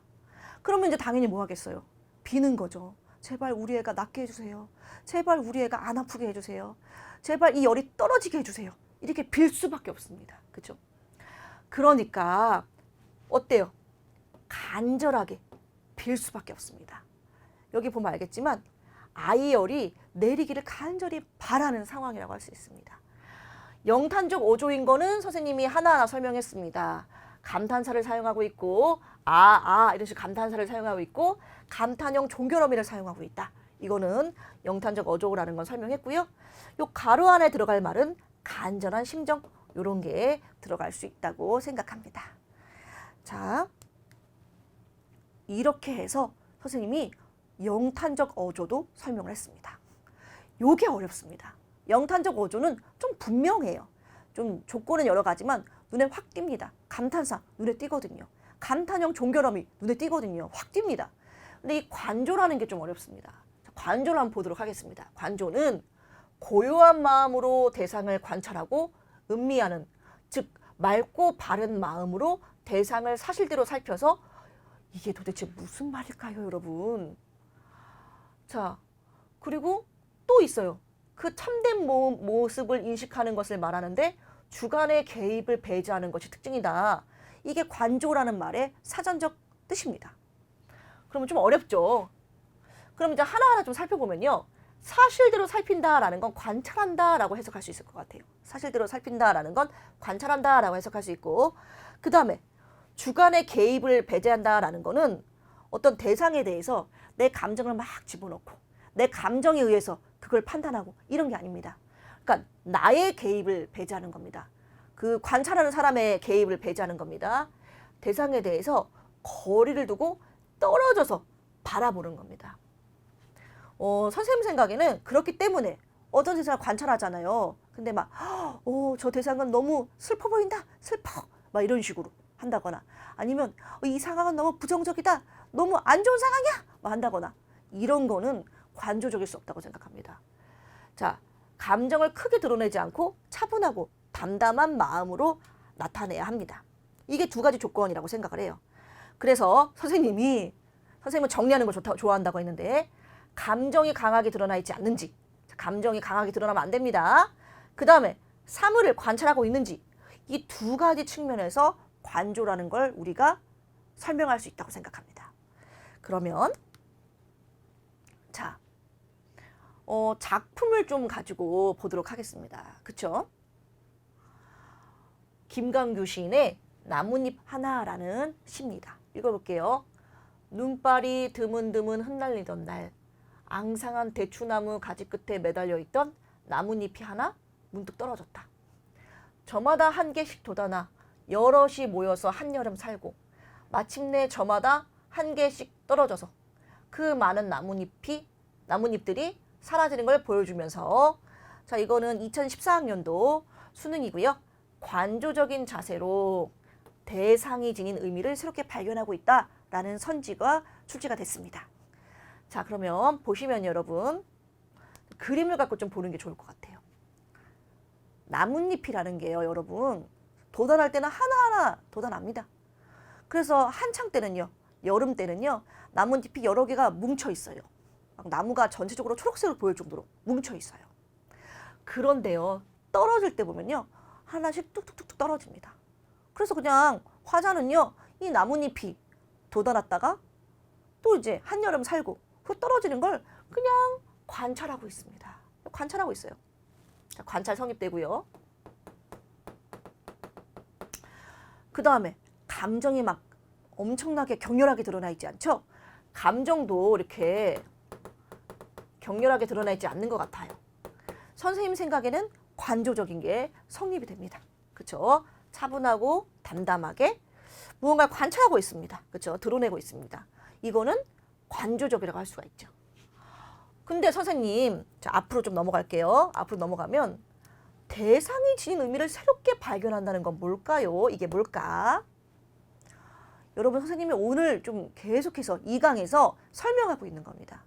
그러면 이제 당연히 뭐 하겠어요? 비는 거죠. 제발 우리 애가 낫게 해주세요. 제발 우리 애가 안 아프게 해주세요. 제발 이 열이 떨어지게 해주세요. 이렇게 빌 수밖에 없습니다. 그죠? 그러니까 어때요? 간절하게 빌 수밖에 없습니다. 여기 보면 알겠지만 아이의 열이 내리기를 간절히 바라는 상황이라고 할 수 있습니다. 영탄적 어조인 거는 선생님이 하나하나 설명했습니다. 감탄사를 사용하고 있고 이런 식으로 감탄사를 사용하고 있고 감탄형 종결어미를 사용하고 있다. 이거는 영탄적 어조라는 건 설명했고요. 요 가로 안에 들어갈 말은 간절한 심정 이런 게 들어갈 수 있다고 생각합니다. 자, 이렇게 해서 선생님이 영탄적 어조도 설명을 했습니다. 요게 어렵습니다. 영탄적 어조는 좀 분명해요. 좀 조건은 여러 가지만 눈에 확 띕니다. 감탄사 눈에 띄거든요. 감탄형 종결어미 눈에 띄거든요. 확 띕니다. 근데 이 관조라는 게 좀 어렵습니다. 관조를 한번 보도록 하겠습니다. 관조는 고요한 마음으로 대상을 관찰하고 음미하는, 즉 맑고 바른 마음으로 대상을 사실대로 살펴서 이게 도대체 무슨 말일까요, 여러분? 자, 그리고 또 있어요. 그 참된 모습을 인식하는 것을 말하는데 주관의 개입을 배제하는 것이 특징이다. 이게 관조라는 말의 사전적 뜻입니다. 그러면 좀 어렵죠. 그럼 이제 하나하나 좀 살펴보면요. 사실대로 살핀다라는 건 관찰한다라고 해석할 수 있을 것 같아요. 사실대로 살핀다라는 건 관찰한다라고 해석할 수 있고, 그 다음에 주관의 개입을 배제한다라는 거는 어떤 대상에 대해서 내 감정을 막 집어넣고 내 감정에 의해서 그걸 판단하고 이런 게 아닙니다. 그러니까 나의 개입을 배제하는 겁니다. 그 관찰하는 사람의 개입을 배제하는 겁니다. 대상에 대해서 거리를 두고 떨어져서 바라보는 겁니다. 선생님 생각에는 그렇기 때문에 어떤 대상을 관찰하잖아요. 근데 막 저 대상은 너무 슬퍼 보인다. 슬퍼. 막 이런 식으로 한다거나 아니면 이 상황은 너무 부정적이다. 너무 안 좋은 상황이야. 막 한다거나 이런 거는 관조적일 수 없다고 생각합니다. 자, 감정을 크게 드러내지 않고 차분하고 담담한 마음으로 나타내야 합니다. 이게 두 가지 조건이라고 생각을 해요. 그래서 선생님은 정리하는 걸 좋아한다고 했는데 감정이 강하게 드러나 있지 않는지, 감정이 강하게 드러나면 안 됩니다. 그 다음에 사물을 관찰하고 있는지, 이 두 가지 측면에서 관조라는 걸 우리가 설명할 수 있다고 생각합니다. 그러면 자, 작품을 좀 가지고 보도록 하겠습니다. 그쵸? 김강규 시인의 나뭇잎 하나라는 시입니다. 읽어볼게요. 눈발이 드문드문 흩날리던 날 앙상한 대추나무 가지 끝에 매달려 있던 나뭇잎이 하나 문득 떨어졌다. 저마다 한 개씩 돋아나 여럿이 모여서 한여름 살고 마침내 저마다 한 개씩 떨어져서 그 많은 나뭇잎들이 사라지는 걸 보여주면서, 자, 이거는 2014학년도 수능이고요. 관조적인 자세로 대상이 지닌 의미를 새롭게 발견하고 있다라는 선지가 출제가 됐습니다. 자, 그러면 보시면 여러분 그림을 갖고 좀 보는 게 좋을 것 같아요. 나뭇잎이라는 게요, 여러분 돋아날 때는 하나하나 돋아납니다. 그래서 한창 때는요, 여름 때는요, 나뭇잎이 여러 개가 뭉쳐 있어요. 막 나무가 전체적으로 초록색으로 보일 정도로 뭉쳐 있어요. 그런데요, 떨어질 때 보면요, 하나씩 뚝뚝뚝뚝 떨어집니다. 그래서 그냥 화자는요, 이 나뭇잎이 돋아났다가 또 이제 한여름 살고 그 떨어지는 걸 그냥 관찰하고 있습니다. 관찰하고 있어요. 자, 관찰 성립되고요. 그 다음에 감정이 막 엄청나게 격렬하게 드러나 있지 않죠? 감정도 이렇게 격렬하게 드러나 있지 않는 것 같아요. 선생님 생각에는 관조적인 게 성립이 됩니다. 그렇죠? 차분하고 담담하게 무언가를 관찰하고 있습니다. 그렇죠? 드러내고 있습니다. 이거는 관조적이라고 할 수가 있죠. 근데 선생님, 자, 앞으로 좀 넘어갈게요. 앞으로 넘어가면 대상이 지닌 의미를 새롭게 발견한다는 건 뭘까요? 이게 뭘까? 여러분, 선생님이 오늘 좀 계속해서 2강에서 설명하고 있는 겁니다.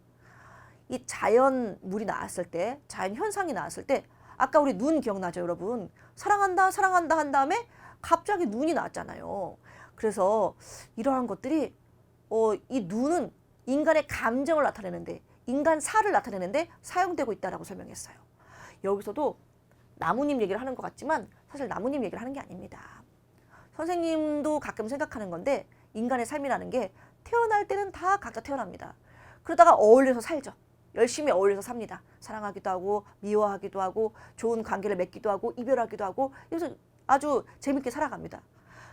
이 자연물이 나왔을 때, 자연 현상이 나왔을 때, 아까 우리 눈 기억나죠, 여러분? 사랑한다, 사랑한다 한 다음에 갑자기 눈이 나왔잖아요. 그래서 이러한 것들이 이 눈은 인간의 감정을 나타내는데, 인간사를 나타내는데 사용되고 있다라고 설명했어요. 여기서도 나뭇잎 얘기를 하는 것 같지만 사실 나뭇잎 얘기를 하는 게 아닙니다. 선생님도 가끔 생각하는 건데 인간의 삶이라는 게 태어날 때는 다 각자 태어납니다. 그러다가 어울려서 살죠. 열심히 어울려서 삽니다. 사랑하기도 하고 미워하기도 하고 좋은 관계를 맺기도 하고 이별하기도 하고 그래서 아주 재밌게 살아갑니다.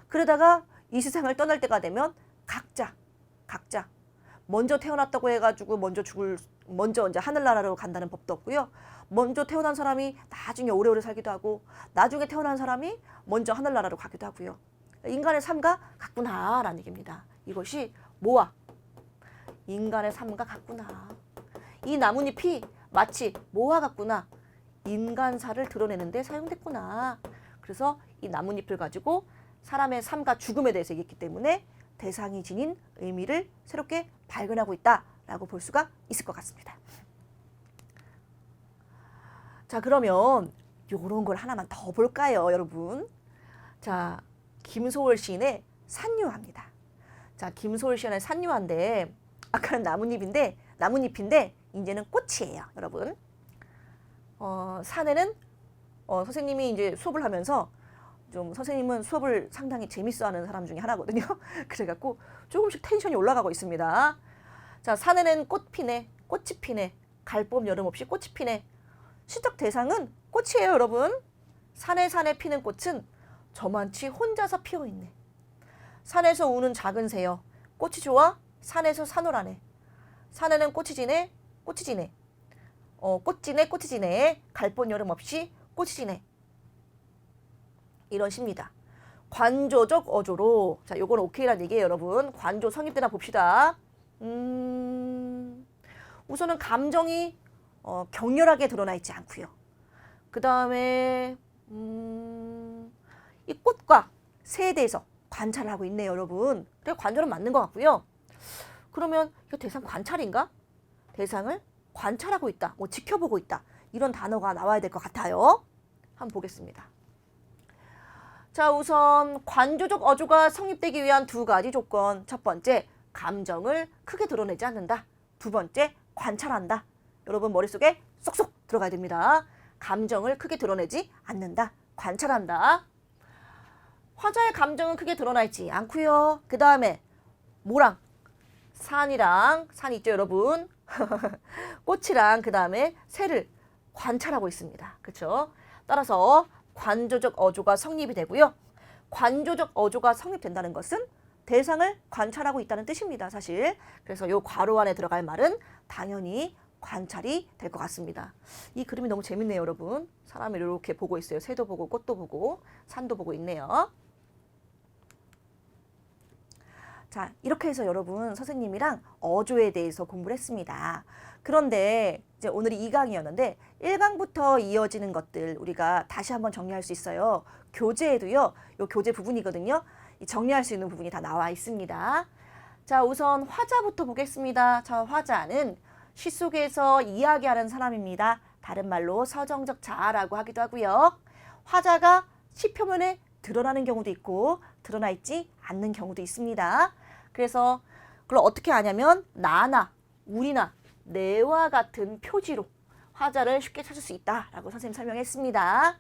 그러다가 이 세상을 떠날 때가 되면 각자 먼저 태어났다고 해가지고 먼저 이제 하늘나라로 간다는 법도 없고요. 먼저 태어난 사람이 나중에 오래오래 살기도 하고 나중에 태어난 사람이 먼저 하늘나라로 가기도 하고요. 인간의 삶과 같구나라는 얘기입니다. 이것이 모아 인간의 삶과 같구나. 이 나뭇잎이 마치 모아 같구나. 인간사를 드러내는 데 사용됐구나. 그래서 이 나뭇잎을 가지고 사람의 삶과 죽음에 대해서 얘기했기 때문에 대상이 지닌 의미를 새롭게 발견하고 있다라고 볼 수가 있을 것 같습니다. 자, 그러면 요런 걸 하나만 더 볼까요, 여러분? 자, 김소월 시인의 산유화입니다. 자, 김소월 시인의 산유화인데 아까는 나뭇잎인데 이제는 꽃이에요, 여러분. 산에는 선생님이 이제 수업을 하면서 좀 선생님은 수업을 상당히 재밌어하는 사람 중에 하나거든요. 그래갖고 조금씩 텐션이 올라가고 있습니다. 자, 산에는 꽃이 피네. 갈봄 여름 없이 꽃이 피네. 시적 대상은 꽃이에요, 여러분. 산에 피는 꽃은 저만치 혼자서 피어있네. 산에서 우는 작은 새여 꽃이 좋아 산에서 사노라네. 산에는 꽃이 지네. 꽃이 지네. 갈봄 여름 없이 꽃이 지네. 이런 시입니다. 관조적 어조로. 자, 요건 오케이란 얘기예요, 여러분. 관조 성립되나 봅시다. 우선은 감정이 격렬하게 드러나 있지 않고요. 그 다음에 이 꽃과 새에 대해서 관찰을 하고 있네요, 여러분. 그래, 관조는 맞는 것 같고요. 그러면 이거 대상 관찰인가? 대상을 관찰하고 있다, 뭐 지켜보고 있다, 이런 단어가 나와야 될 것 같아요. 한번 보겠습니다. 자, 우선 관조적 어조가 성립되기 위한 두 가지 조건. 첫 번째, 감정을 크게 드러내지 않는다. 두 번째, 관찰한다. 여러분 머릿속에 쏙쏙 들어가야 됩니다. 감정을 크게 드러내지 않는다. 관찰한다. 화자의 감정은 크게 드러나 있지 않고요. 그 다음에 뭐랑? 산 있죠, 여러분? 꽃이랑 그 다음에 새를 관찰하고 있습니다. 그렇죠? 따라서 관조적 어조가 성립이 되고요. 관조적 어조가 성립된다는 것은 대상을 관찰하고 있다는 뜻입니다, 사실. 그래서 요 괄호 안에 들어갈 말은 당연히 관찰이 될 것 같습니다. 이 그림이 너무 재밌네요, 여러분. 사람이 이렇게 보고 있어요. 새도 보고 꽃도 보고 산도 보고 있네요. 자, 이렇게 해서 여러분 선생님이랑 어조에 대해서 공부를 했습니다. 그런데 이제 오늘이 2강이었는데 1강부터 이어지는 것들 우리가 다시 한번 정리할 수 있어요. 교재에도요. 요 교재 부분이거든요. 이 정리할 수 있는 부분이 다 나와 있습니다. 자, 우선 화자부터 보겠습니다. 자, 화자는 시 속에서 이야기하는 사람입니다. 다른 말로 서정적 자아라고 하기도 하고요. 화자가 시 표면에 드러나는 경우도 있고 드러나 있지 않는 경우도 있습니다. 그래서 그걸 어떻게 하냐면 나나 우리나 내와 같은 표지로 화자를 쉽게 찾을 수 있다라고 선생님 설명했습니다.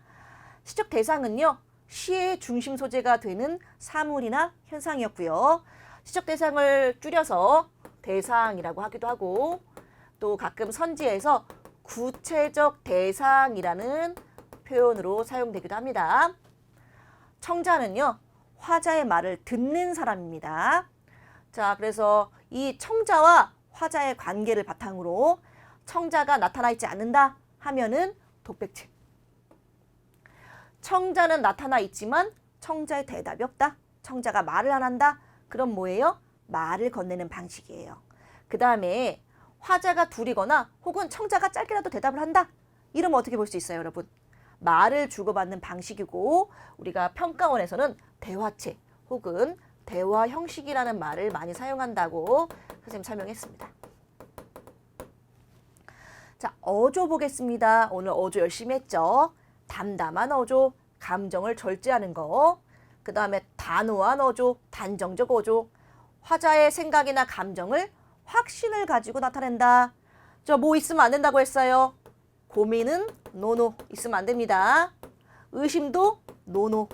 시적 대상은요. 시의 중심 소재가 되는 사물이나 현상이었고요. 시적 대상을 줄여서 대상이라고 하기도 하고 또 가끔 선지에서 구체적 대상이라는 표현으로 사용되기도 합니다. 청자는요, 화자의 말을 듣는 사람입니다. 자, 그래서 이 청자와 화자의 관계를 바탕으로 청자가 나타나 있지 않는다 하면은 독백체. 청자는 나타나 있지만 청자의 대답이 없다. 청자가 말을 안 한다. 그럼 뭐예요? 말을 건네는 방식이에요. 그 다음에 화자가 둘이거나 혹은 청자가 짧게라도 대답을 한다. 이러면 어떻게 볼 수 있어요, 여러분? 말을 주고받는 방식이고 우리가 평가원에서는 대화체 혹은 대화 형식이라는 말을 많이 사용한다고 선생님 설명했습니다. 자, 어조 보겠습니다. 오늘 어조 열심히 했죠. 담담한 어조, 감정을 절제하는 거. 그 다음에 단호한 어조, 단정적 어조. 화자의 생각이나 감정을 확신을 가지고 나타낸다. 저 뭐 있으면 안 된다고 했어요. 고민은 노노 있으면 안 됩니다. 의심도 노노.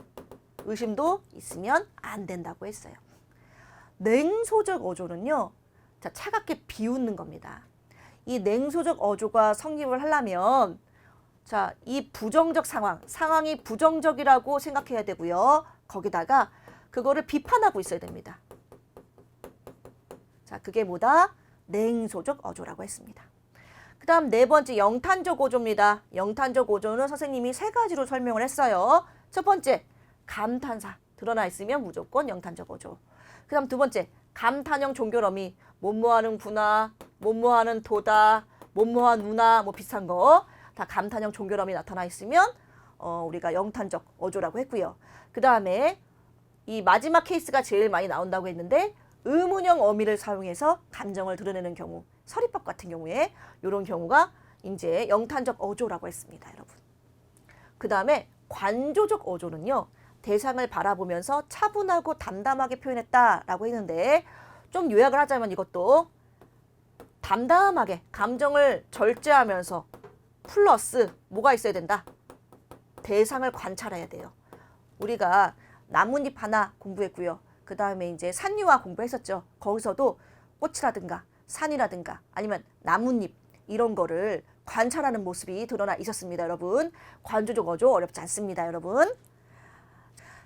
의심도 있으면 안 된다고 했어요. 냉소적 어조는요. 자, 차갑게 비웃는 겁니다. 이 냉소적 어조가 성립을 하려면 자, 이 부정적 상황이 부정적이라고 생각해야 되고요. 거기다가 그거를 비판하고 있어야 됩니다. 자, 그게 뭐다? 냉소적 어조라고 했습니다. 그 다음 네 번째 영탄적 어조입니다. 영탄적 어조는 선생님이 세 가지로 설명을 했어요. 첫 번째, 감탄사 드러나 있으면 무조건 영탄적 어조. 그 다음 두 번째, 감탄형 종결어미 뭐뭐하는구나, 뭐뭐하는 도다, 뭐뭐한 누나 뭐 비슷한 거 다 감탄형 종결어미 나타나 있으면 우리가 영탄적 어조라고 했고요. 그 다음에 이 마지막 케이스가 제일 많이 나온다고 했는데 의문형 어미를 사용해서 감정을 드러내는 경우, 서리법 같은 경우에 이런 경우가 이제 영탄적 어조라고 했습니다, 여러분. 그 다음에 관조적 어조는요, 대상을 바라보면서 차분하고 담담하게 표현했다라고 했는데 좀 요약을 하자면 이것도 담담하게 감정을 절제하면서 플러스 뭐가 있어야 된다? 대상을 관찰해야 돼요. 우리가 나뭇잎 하나 공부했고요. 그 다음에 이제 산유화 공부했었죠. 거기서도 꽃이라든가 산이라든가 아니면 나뭇잎 이런 거를 관찰하는 모습이 드러나 있었습니다, 여러분. 관조적 어조 어렵지 않습니다, 여러분.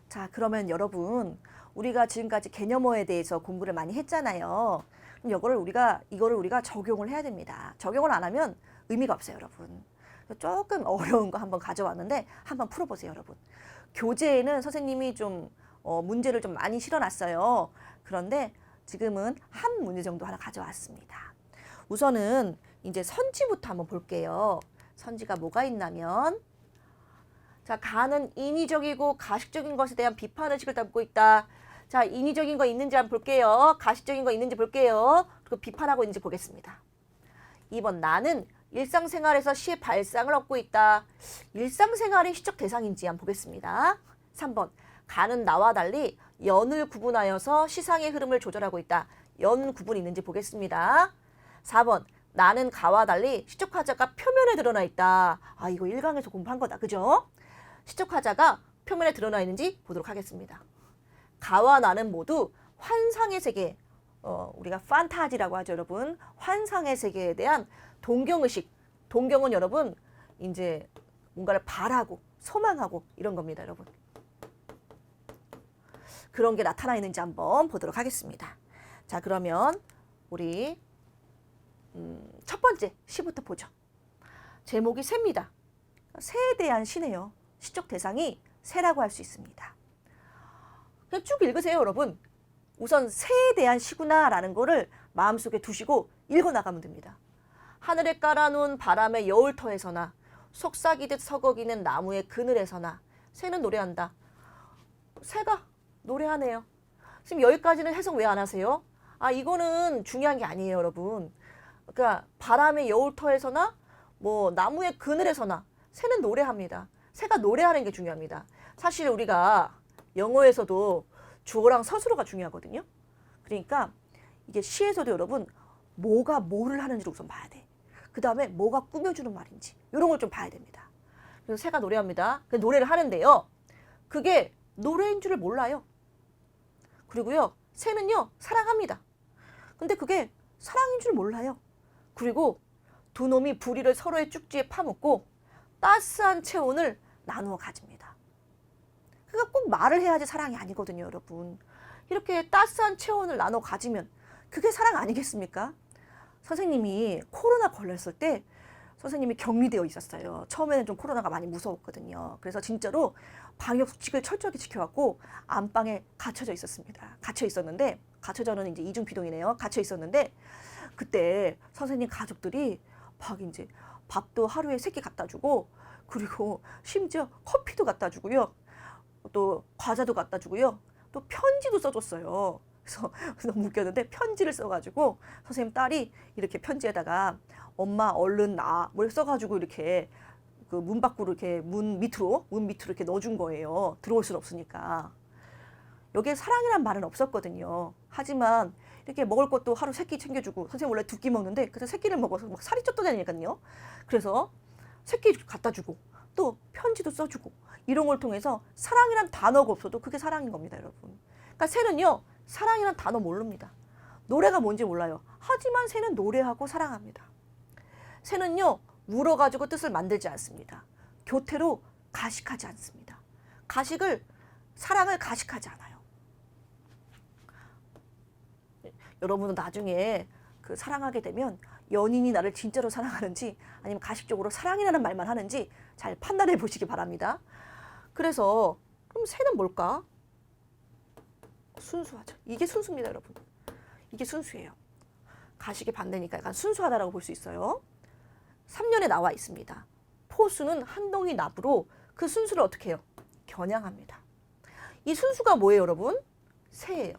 자, 그러면 여러분 우리가 지금까지 개념어에 대해서 공부를 많이 했잖아요. 그럼 이거를 우리가 적용을 해야 됩니다. 적용을 안 하면 의미가 없어요, 여러분. 조금 어려운 거 한번 가져왔는데 한번 풀어보세요, 여러분. 교재에는 선생님이 좀 문제를 좀 많이 실어놨어요. 그런데 지금은 한 문제 정도 하나 가져왔습니다. 우선은 이제 선지부터 한번 볼게요. 선지가 뭐가 있냐면 자, 가는 인위적이고 가식적인 것에 대한 비판의식을 담고 있다. 자, 인위적인 거 있는지 한번 볼게요. 가식적인 거 있는지 볼게요. 그리고 비판하고 있는지 보겠습니다. 2번, 나는 일상생활에서 시의 발상을 얻고 있다. 일상생활이 시적 대상인지 한번 보겠습니다. 3번, 가는 나와 달리 연을 구분하여서 시상의 흐름을 조절하고 있다. 연 구분이 있는지 보겠습니다. 4번, 나는 가와 달리 시적 화자가 표면에 드러나 있다. 아, 이거 1강에서 공부한 거다. 그죠? 시적 화자가 표면에 드러나 있는지 보도록 하겠습니다. 가와 나는 모두 환상의 세계, 우리가 판타지라고 하죠, 여러분. 환상의 세계에 대한 동경의식. 동경은 여러분 이제 뭔가를 바라고 소망하고 이런 겁니다, 여러분. 그런 게 나타나 있는지 한번 보도록 하겠습니다. 자, 그러면 우리 첫 번째 시부터 보죠. 제목이 새입니다. 새에 대한 시네요. 시적 대상이 새라고 할 수 있습니다. 그냥 쭉 읽으세요, 여러분. 우선 새에 대한 시구나라는 거를 마음속에 두시고 읽어나가면 됩니다. 하늘에 깔아놓은 바람의 여울터에서나 속삭이듯 서거기는 나무의 그늘에서나 새는 노래한다. 새가 노래하네요. 지금 여기까지는 해석 왜 안 하세요? 아, 이거는 중요한 게 아니에요, 여러분. 그러니까 바람의 여울터에서나 뭐 나무의 그늘에서나 새는 노래합니다. 새가 노래하는 게 중요합니다. 사실 우리가 영어에서도 주어랑 서술어가 중요하거든요. 그러니까 이게 시에서도 여러분 뭐가 뭐를 하는지를 우선 봐야 돼. 그 다음에 뭐가 꾸며주는 말인지 이런 걸 좀 봐야 됩니다. 그래서 새가 노래합니다. 노래를 하는데요. 그게 노래인 줄을 몰라요. 그리고요. 새는요. 사랑합니다. 근데 그게 사랑인 줄 몰라요. 그리고 두 놈이 부리를 서로의 쭉지에 파묻고 따스한 체온을 나누어 가집니다. 그러니까 꼭 말을 해야지 사랑이 아니거든요, 여러분. 이렇게 따스한 체온을 나눠 가지면 그게 사랑 아니겠습니까? 선생님이 코로나 걸렸을 때 선생님이 격리되어 있었어요. 처음에는 좀 코로나가 많이 무서웠거든요. 그래서 진짜로 방역수칙을 철저하게 지켜갖고 안방에 갇혀져 있었습니다. 갇혀 있었는데, 갇혀져는 이제 이중피동이네요. 갇혀 있었는데, 그때 선생님 가족들이 막 이제 밥도 하루에 3끼 갖다 주고, 그리고 심지어 커피도 갖다 주고요. 또 과자도 갖다 주고요. 또 편지도 써줬어요. 그래서 너무 웃겼는데 편지를 써가지고 선생님 딸이 이렇게 편지에다가 엄마 얼른 나 뭘 써가지고 이렇게 그 문 밖으로 이렇게 문 밑으로 이렇게 넣어준 거예요. 들어올 수는 없으니까. 여기에 사랑이란 말은 없었거든요. 하지만 이렇게 먹을 것도 하루 3끼 챙겨주고, 선생님 원래 2끼 먹는데 그래서 3끼를 먹어서 막 살이 쪘다니까요. 그래서 3끼 갖다 주고 또 편지도 써주고, 이런 걸 통해서 사랑이란 단어가 없어도 그게 사랑인 겁니다, 여러분. 그러니까 새는요, 사랑이란 단어 모릅니다. 노래가 뭔지 몰라요. 하지만 새는 노래하고 사랑합니다. 새는요, 울어가지고 뜻을 만들지 않습니다. 교태로 가식하지 않습니다. 사랑을 가식하지 않아요. 여러분은 나중에 그 사랑하게 되면 연인이 나를 진짜로 사랑하는지 아니면 가식적으로 사랑이라는 말만 하는지 잘 판단해 보시기 바랍니다. 그래서 그럼 새는 뭘까? 순수하죠. 이게 순수입니다, 여러분. 이게 순수예요. 가식의 반대니까 약간 순수하다라고 볼 수 있어요. 3년에 나와 있습니다. 포수는 한 덩이 나무로 그 순수를 어떻게 해요? 겨냥합니다. 이 순수가 뭐예요, 여러분? 새예요.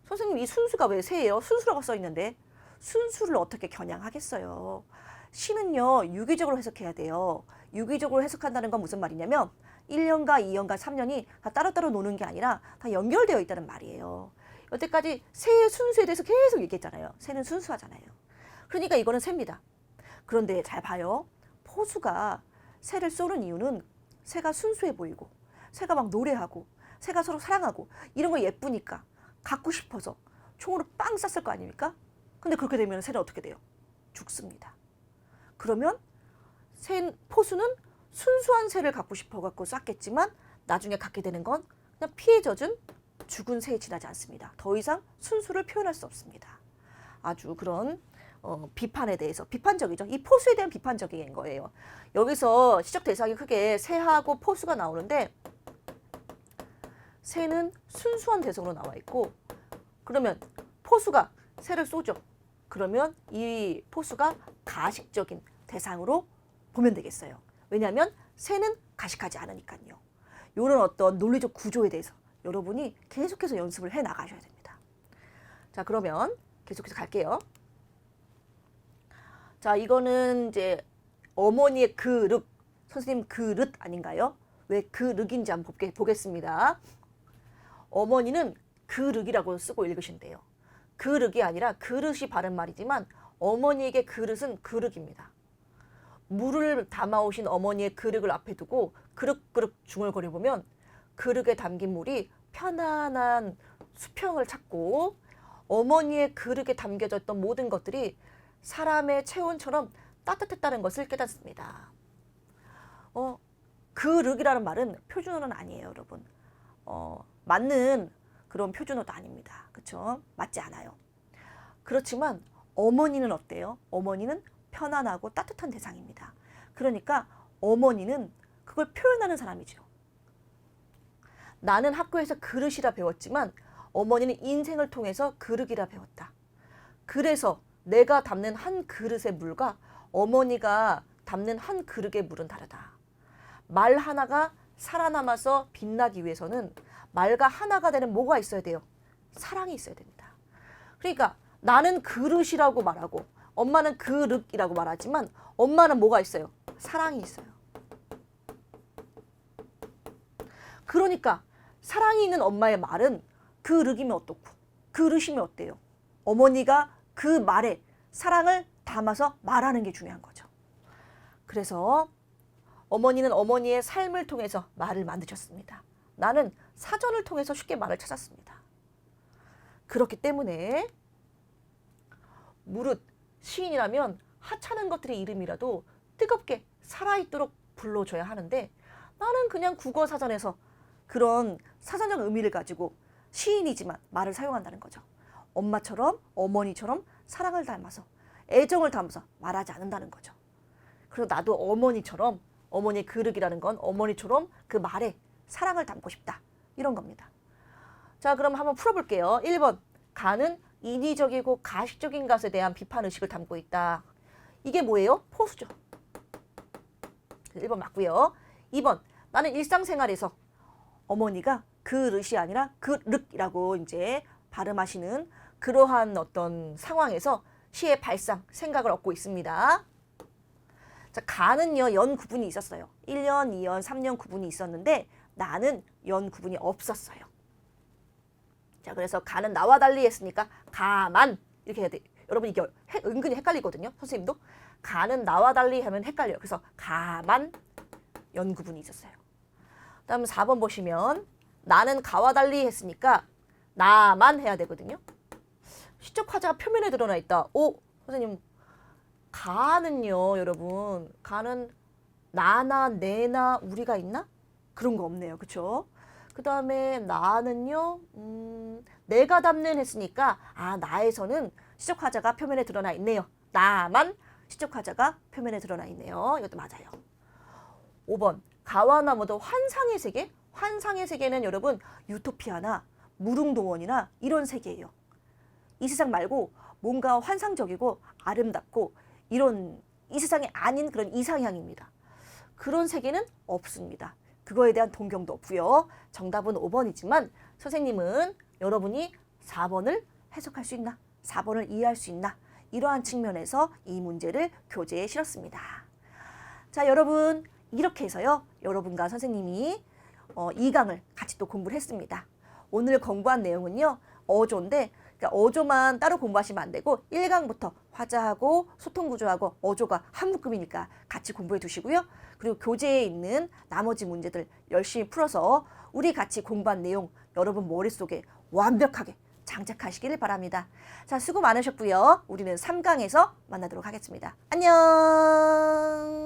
선생님, 이 순수가 왜 새예요? 순수라고 써 있는데 순수를 어떻게 겨냥하겠어요? 시는요, 유기적으로 해석해야 돼요. 유기적으로 해석한다는 건 무슨 말이냐면 1년과 2년과 3년이 다 따로따로 노는 게 아니라 다 연결되어 있다는 말이에요. 여태까지 새의 순수에 대해서 계속 얘기했잖아요. 새는 순수하잖아요. 그러니까 이거는 새입니다. 그런데 잘 봐요. 포수가 새를 쏘는 이유는 새가 순수해 보이고, 새가 막 노래하고, 새가 서로 사랑하고, 이런 거 예쁘니까 갖고 싶어서 총으로 빵 쐈을 거 아닙니까? 근데 그렇게 되면 새는 어떻게 돼요? 죽습니다. 그러면 포수는 순수한 새를 갖고 싶어갖고 쐈겠지만 나중에 갖게 되는 건 그냥 피해 젖은 죽은 새에 지나지 않습니다. 더 이상 순수를 표현할 수 없습니다. 아주 그런 비판에 대해서 비판적이죠. 이 포수에 대한 비판적인 거예요. 여기서 시적 대상이 크게 새하고 포수가 나오는데, 새는 순수한 대상으로 나와 있고, 그러면 포수가 새를 쏘죠. 그러면 이 포수가 가식적인 대상으로 보면 되겠어요. 왜냐하면 새는 가식하지 않으니까요. 이런 어떤 논리적 구조에 대해서 여러분이 계속해서 연습을 해 나가셔야 됩니다. 자, 그러면 계속해서 갈게요. 자, 이거는 이제 어머니의 그릇, 선생님 그릇 아닌가요? 왜 그릇인지 한번 보겠습니다. 어머니는 그릇이라고 쓰고 읽으신대요. 그릇이 아니라 그릇이 바른 말이지만 어머니에게 그릇은 그릇입니다. 물을 담아오신 어머니의 그릇을 앞에 두고 그릇그릇 중얼거려 보면 그릇에 담긴 물이 편안한 수평을 찾고, 어머니의 그릇에 담겨졌던 모든 것들이 사람의 체온처럼 따뜻했다는 것을 깨닫습니다. 그릇이라는 말은 표준어는 아니에요, 여러분. 맞는 그런 표준어도 아닙니다. 그렇죠? 맞지 않아요. 그렇지만 어머니는 어때요? 어머니는 편안하고 따뜻한 대상입니다. 그러니까 어머니는 그걸 표현하는 사람이죠. 나는 학교에서 그릇이라 배웠지만 어머니는 인생을 통해서 그릇이라 배웠다. 그래서 내가 담는 한 그릇의 물과 어머니가 담는 한 그릇의 물은 다르다. 말 하나가 살아남아서 빛나기 위해서는 말과 하나가 되는 뭐가 있어야 돼요? 사랑이 있어야 됩니다. 그러니까 나는 그릇이라고 말하고 엄마는 그릇이라고 말하지만 엄마는 뭐가 있어요? 사랑이 있어요. 그러니까 사랑이 있는 엄마의 말은 그릇이면 어떻고 그릇이면 어때요? 어머니가 그 말에 사랑을 담아서 말하는 게 중요한 거죠. 그래서 어머니는 어머니의 삶을 통해서 말을 만드셨습니다. 나는 사전을 통해서 쉽게 말을 찾았습니다. 그렇기 때문에 무릇 시인이라면 하찮은 것들의 이름이라도 뜨겁게 살아있도록 불러줘야 하는데 나는 그냥 국어 사전에서 그런 사전적 의미를 가지고 시인이지만 말을 사용한다는 거죠. 엄마처럼 어머니처럼 사랑을 담아서 애정을 담아서 말하지 않는다는 거죠. 그래서 나도 어머니처럼 어머니의 그릇이라는 건 어머니처럼 그 말에 사랑을 담고 싶다. 이런 겁니다. 자, 그럼 한번 풀어볼게요. 1번. 가는 인위적이고 가식적인 것에 대한 비판의식을 담고 있다. 이게 뭐예요? 포수죠. 1번 맞고요. 2번. 나는 일상생활에서 어머니가 그릇이 아니라 그릇이라고 이제 발음하시는 그러한 어떤 상황에서 시의 발상, 생각을 얻고 있습니다. 자, 가는요, 연 구분이 있었어요. 1년, 2년, 3년 구분이 있었는데 나는 연 구분이 없었어요. 자, 그래서 가는 나와 달리 했으니까 가만 이렇게 해야 돼. 여러분 이게 은근히 헷갈리거든요. 선생님도. 가는 나와 달리 하면 헷갈려요. 그래서 가만 연 구분이 있었어요. 다음 4번 보시면 나는 가와 달리 했으니까 나만 해야 되거든요. 시적 화자가 표면에 드러나 있다. 오, 선생님 가는요, 여러분. 가는 나나 내나 우리가 있나? 그런 거 없네요. 그쵸? 그 다음에 나는요, 내가 담는 했으니까 나에서는 시적 화자가 표면에 드러나 있네요. 나만 시적 화자가 표면에 드러나 있네요. 이것도 맞아요. 5번 가와 나무도 환상의 세계? 환상의 세계는 여러분 유토피아나 무릉도원이나 이런 세계예요. 이 세상 말고 뭔가 환상적이고 아름답고 이런 이 세상이 아닌 그런 이상향입니다. 그런 세계는 없습니다. 그거에 대한 동경도 없고요. 정답은 5번이지만 선생님은 여러분이 4번을 해석할 수 있나? 4번을 이해할 수 있나? 이러한 측면에서 이 문제를 교재에 실었습니다. 자, 여러분 이렇게 해서요. 여러분과 선생님이 2강을 같이 또 공부를 했습니다. 오늘 공부한 내용은요. 어조인데 그러니까 어조만 따로 공부하시면 안 되고 1강부터 화자하고 소통구조하고 어조가 한 묶음이니까 같이 공부해 두시고요. 그리고 교재에 있는 나머지 문제들 열심히 풀어서 우리 같이 공부한 내용 여러분 머릿속에 완벽하게 장착하시길 바랍니다. 자, 수고 많으셨고요. 우리는 3강에서 만나도록 하겠습니다. 안녕.